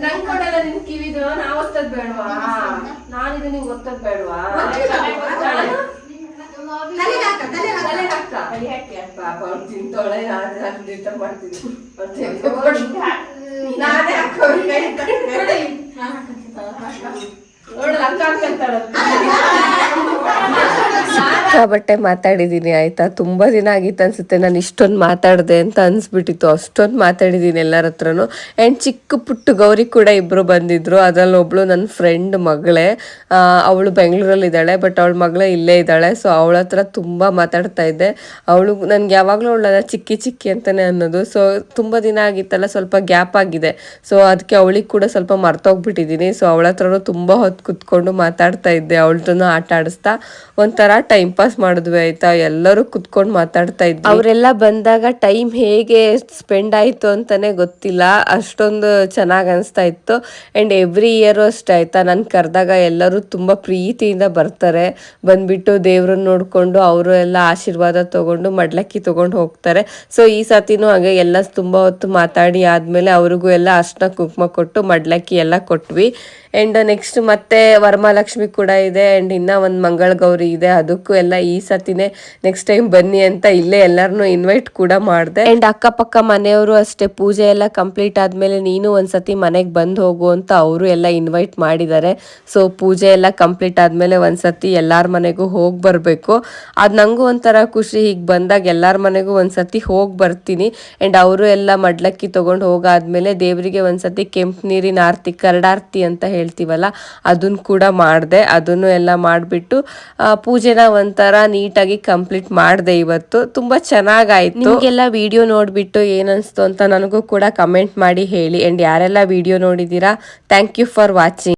Speaker 1: ನಂಗ್ ಕೊಡಲ್ಲ ನಿನ್ ಕಿವಿದು, ನಾ ಒತ್ತದ್ ಬೇಡವಾ? ನಾನಿದು ನಿಂಗೆ ಒತ್ತದ್ ಬೇಡವಾ? ಪಾಪ ಅವ್ರು ತಿಂತೋಳೆ, ನಾನು ದಿಟ ಮಾಡ್ತೀನಿ. ನಾನೇ
Speaker 2: ಸಿಕ್ಕಾಬಟ್ಟೆ ಮಾತಾಡಿದ್ದೀನಿ ಆಯಿತಾ. ತುಂಬ ದಿನ ಆಗಿತ್ತು ಅನಿಸುತ್ತೆ ನಾನು ಇಷ್ಟೊಂದು ಮಾತಾಡಿದೆ ಅಂತ ಅನಿಸ್ಬಿಟ್ಟಿತ್ತು. ಅಷ್ಟೊಂದು ಮಾತಾಡಿದ್ದೀನಿ ಎಲ್ಲರ ಹತ್ರನೂ. ಆ್ಯಂಡ್ ಚಿಕ್ಕ ಪುಟ್ಟು ಗೌರಿ ಕೂಡ ಇಬ್ಬರು ಬಂದಿದ್ದರು. ಅದರಲ್ಲಿ ಒಬ್ಬಳು ನನ್ನ ಫ್ರೆಂಡ್ ಮಗಳೇ, ಅವಳು ಬೆಂಗಳೂರಲ್ಲಿದ್ದಾಳೆ, ಬಟ್ ಅವಳ ಮಗಳೇ ಇಲ್ಲೇ ಇದ್ದಾಳೆ. ಸೊ ಅವಳ ಹತ್ರ ತುಂಬ ಮಾತಾಡ್ತಾ ಇದ್ದೆ. ಅವಳು ನನಗೆ ಯಾವಾಗಲೂ ಅವಳನ್ನ ಚಿಕ್ಕಿ ಅಂತಲೇ ಅನ್ನೋದು. ಸೊ ತುಂಬ ದಿನ ಆಗಿತ್ತಲ್ಲ, ಸ್ವಲ್ಪ ಗ್ಯಾಪ್ ಆಗಿದೆ. ಸೊ ಅದಕ್ಕೆ ಅವಳಿಗೆ ಕೂಡ ಸ್ವಲ್ಪ ಮರ್ತೋಗ್ಬಿಟ್ಟಿದ್ದೀನಿ. ಸೊ ಅವಳ ಹತ್ರನೂ ತುಂಬ ಹೊತ್ತು ಕುತ್ಕೊಂಡು ಮಾತಾಡ್ತಾ ಇದ್ದೆ, ಅವಳನ್ನು ಆಟ ಆಡಿಸ್ತಾ ಒಂಥರ ಟೈಮ್ ಪಾಸ್ ಮಾಡಿದ್ವಿ ಆಯ್ತಾ. ಎಲ್ಲರೂ ಕುತ್ಕೊಂಡು ಮಾತಾಡ್ತಾ ಇದ್ವಿ. ಅವರೆಲ್ಲ ಬಂದಾಗ ಟೈಮ್ ಹೇಗೆ ಸ್ಪೆಂಡ್ ಆಯಿತು ಅಂತಾನೆ ಗೊತ್ತಿಲ್ಲ, ಅಷ್ಟೊಂದು ಚೆನ್ನಾಗಿ ಅನಿಸ್ತಾ ಇತ್ತು. ಆ್ಯಂಡ್ ಎವ್ರಿ ಇಯರು ಅಷ್ಟೇ ಆಯ್ತಾ, ನಾನು ಕರೆದಾಗ ಎಲ್ಲರೂ ತುಂಬ ಪ್ರೀತಿಯಿಂದ ಬರ್ತಾರೆ. ಬಂದ್ಬಿಟ್ಟು ದೇವ್ರನ್ನ ನೋಡಿಕೊಂಡು ಅವರು ಎಲ್ಲ ಆಶೀರ್ವಾದ ತೊಗೊಂಡು ಮಡ್ಲಕ್ಕಿ ತೊಗೊಂಡು ಹೋಗ್ತಾರೆ. ಸೊ ಈ ಸತಿನೂ ಹಾಗೆ ಎಲ್ಲ ತುಂಬ ಹೊತ್ತು ಮಾತಾಡಿ ಆದಮೇಲೆ ಅವ್ರಿಗೂ ಎಲ್ಲ ಅರ್ಶಿನ ಕುಂಕುಮ ಕೊಟ್ಟು ಮಡ್ಲಕ್ಕಿ ಎಲ್ಲ ಕೊಟ್ವಿ. ಆ್ಯಂಡ್ ನೆಕ್ಸ್ಟ್ ಮತ್ತೆ ವರಮಹಾಲಕ್ಷ್ಮಿ ಕೂಡ ಇದೆ. ಆ್ಯಂಡ್ ಇನ್ನೂ ಒಂದು ಮಂಗಳ ಗೌರಿ ಇದೆ, ಅದಕ್ಕೂ ಎಲ್ಲ ಅಲ್ಲ, ಈ ಸತಿನೇ ನೆಕ್ಸ್ಟ್ ಟೈಮ್ ಬನ್ನಿ ಅಂತ ಇಲ್ಲೇ ಎಲ್ಲರನ್ನೂ ಇನ್ವೈಟ್ ಕೂಡ ಮಾಡಿದೆ. ಅಂಡ್ ಅಕ್ಕಪಕ್ಕ ಮನೆಯವರು ಅಷ್ಟೇ ಪೂಜೆ ಎಲ್ಲ ಕಂಪ್ಲೀಟ್ ಆದ್ಮೇಲೆ ನೀನು ಒಂದ್ಸತಿ ಮನೆಗೆ ಬಂದು ಹೋಗು ಅಂತ ಅವರು ಎಲ್ಲ ಇನ್ವೈಟ್ ಮಾಡಿದ್ದಾರೆ. ಸೊ ಪೂಜೆ ಎಲ್ಲ ಕಂಪ್ಲೀಟ್ ಆದ್ಮೇಲೆ ಒಂದ್ಸತಿ ಎಲ್ಲಾರ ಮನೆಗೂ ಹೋಗಿ ಬರಬೇಕು. ಅದು ನಂಗೂ ಒಂಥರ ಖುಷಿ, ಹೀಗೆ ಬಂದಾಗ ಎಲ್ಲಾರ ಮನೆಗೂ ಒಂದ್ಸತಿ ಹೋಗಿ ಬರ್ತೀನಿ. ಅಂಡ್ ಅವರು ಎಲ್ಲ ಮಡ್ಲಕ್ಕಿ ತಗೊಂಡು ಹೋಗಾದ್ಮೇಲೆ ದೇವರಿಗೆ ಒಂದ್ಸತಿ ಕೆಂಪು ನೀರಿನ ಆರತಿ, ಕರಡಾರತಿ ಅಂತ ಹೇಳ್ತೀವಲ್ಲ, ಅದನ್ನು ಕೂಡ ಮಾಡಿದೆ. ಅದನ್ನು ಎಲ್ಲ ಮಾಡಿಬಿಟ್ಟು ಪೂಜೆನ ಒಂಥರ ನೀಟಾಗಿ ಕಂಪ್ಲೀಟ್ ಮಾಡಿದೆ. ಇವತ್ತು ತುಂಬ ಚೆನ್ನಾಗಾಯ್ತು. ನಿಮಗೆಲ್ಲ ವಿಡಿಯೋ ನೋಡಿಬಿಟ್ಟು ಏನನ್ನಿಸ್ತು ಅಂತ ನನಗೂ ಕೂಡ ಕಮೆಂಟ್ ಮಾಡಿ ಹೇಳಿ. ಅಂಡ್ ಯಾರೆಲ್ಲ ವಿಡಿಯೋ ನೋಡಿದ್ದೀರಾ, ಥ್ಯಾಂಕ್ ಯು ಫಾರ್ ವಾಚಿಂಗ್.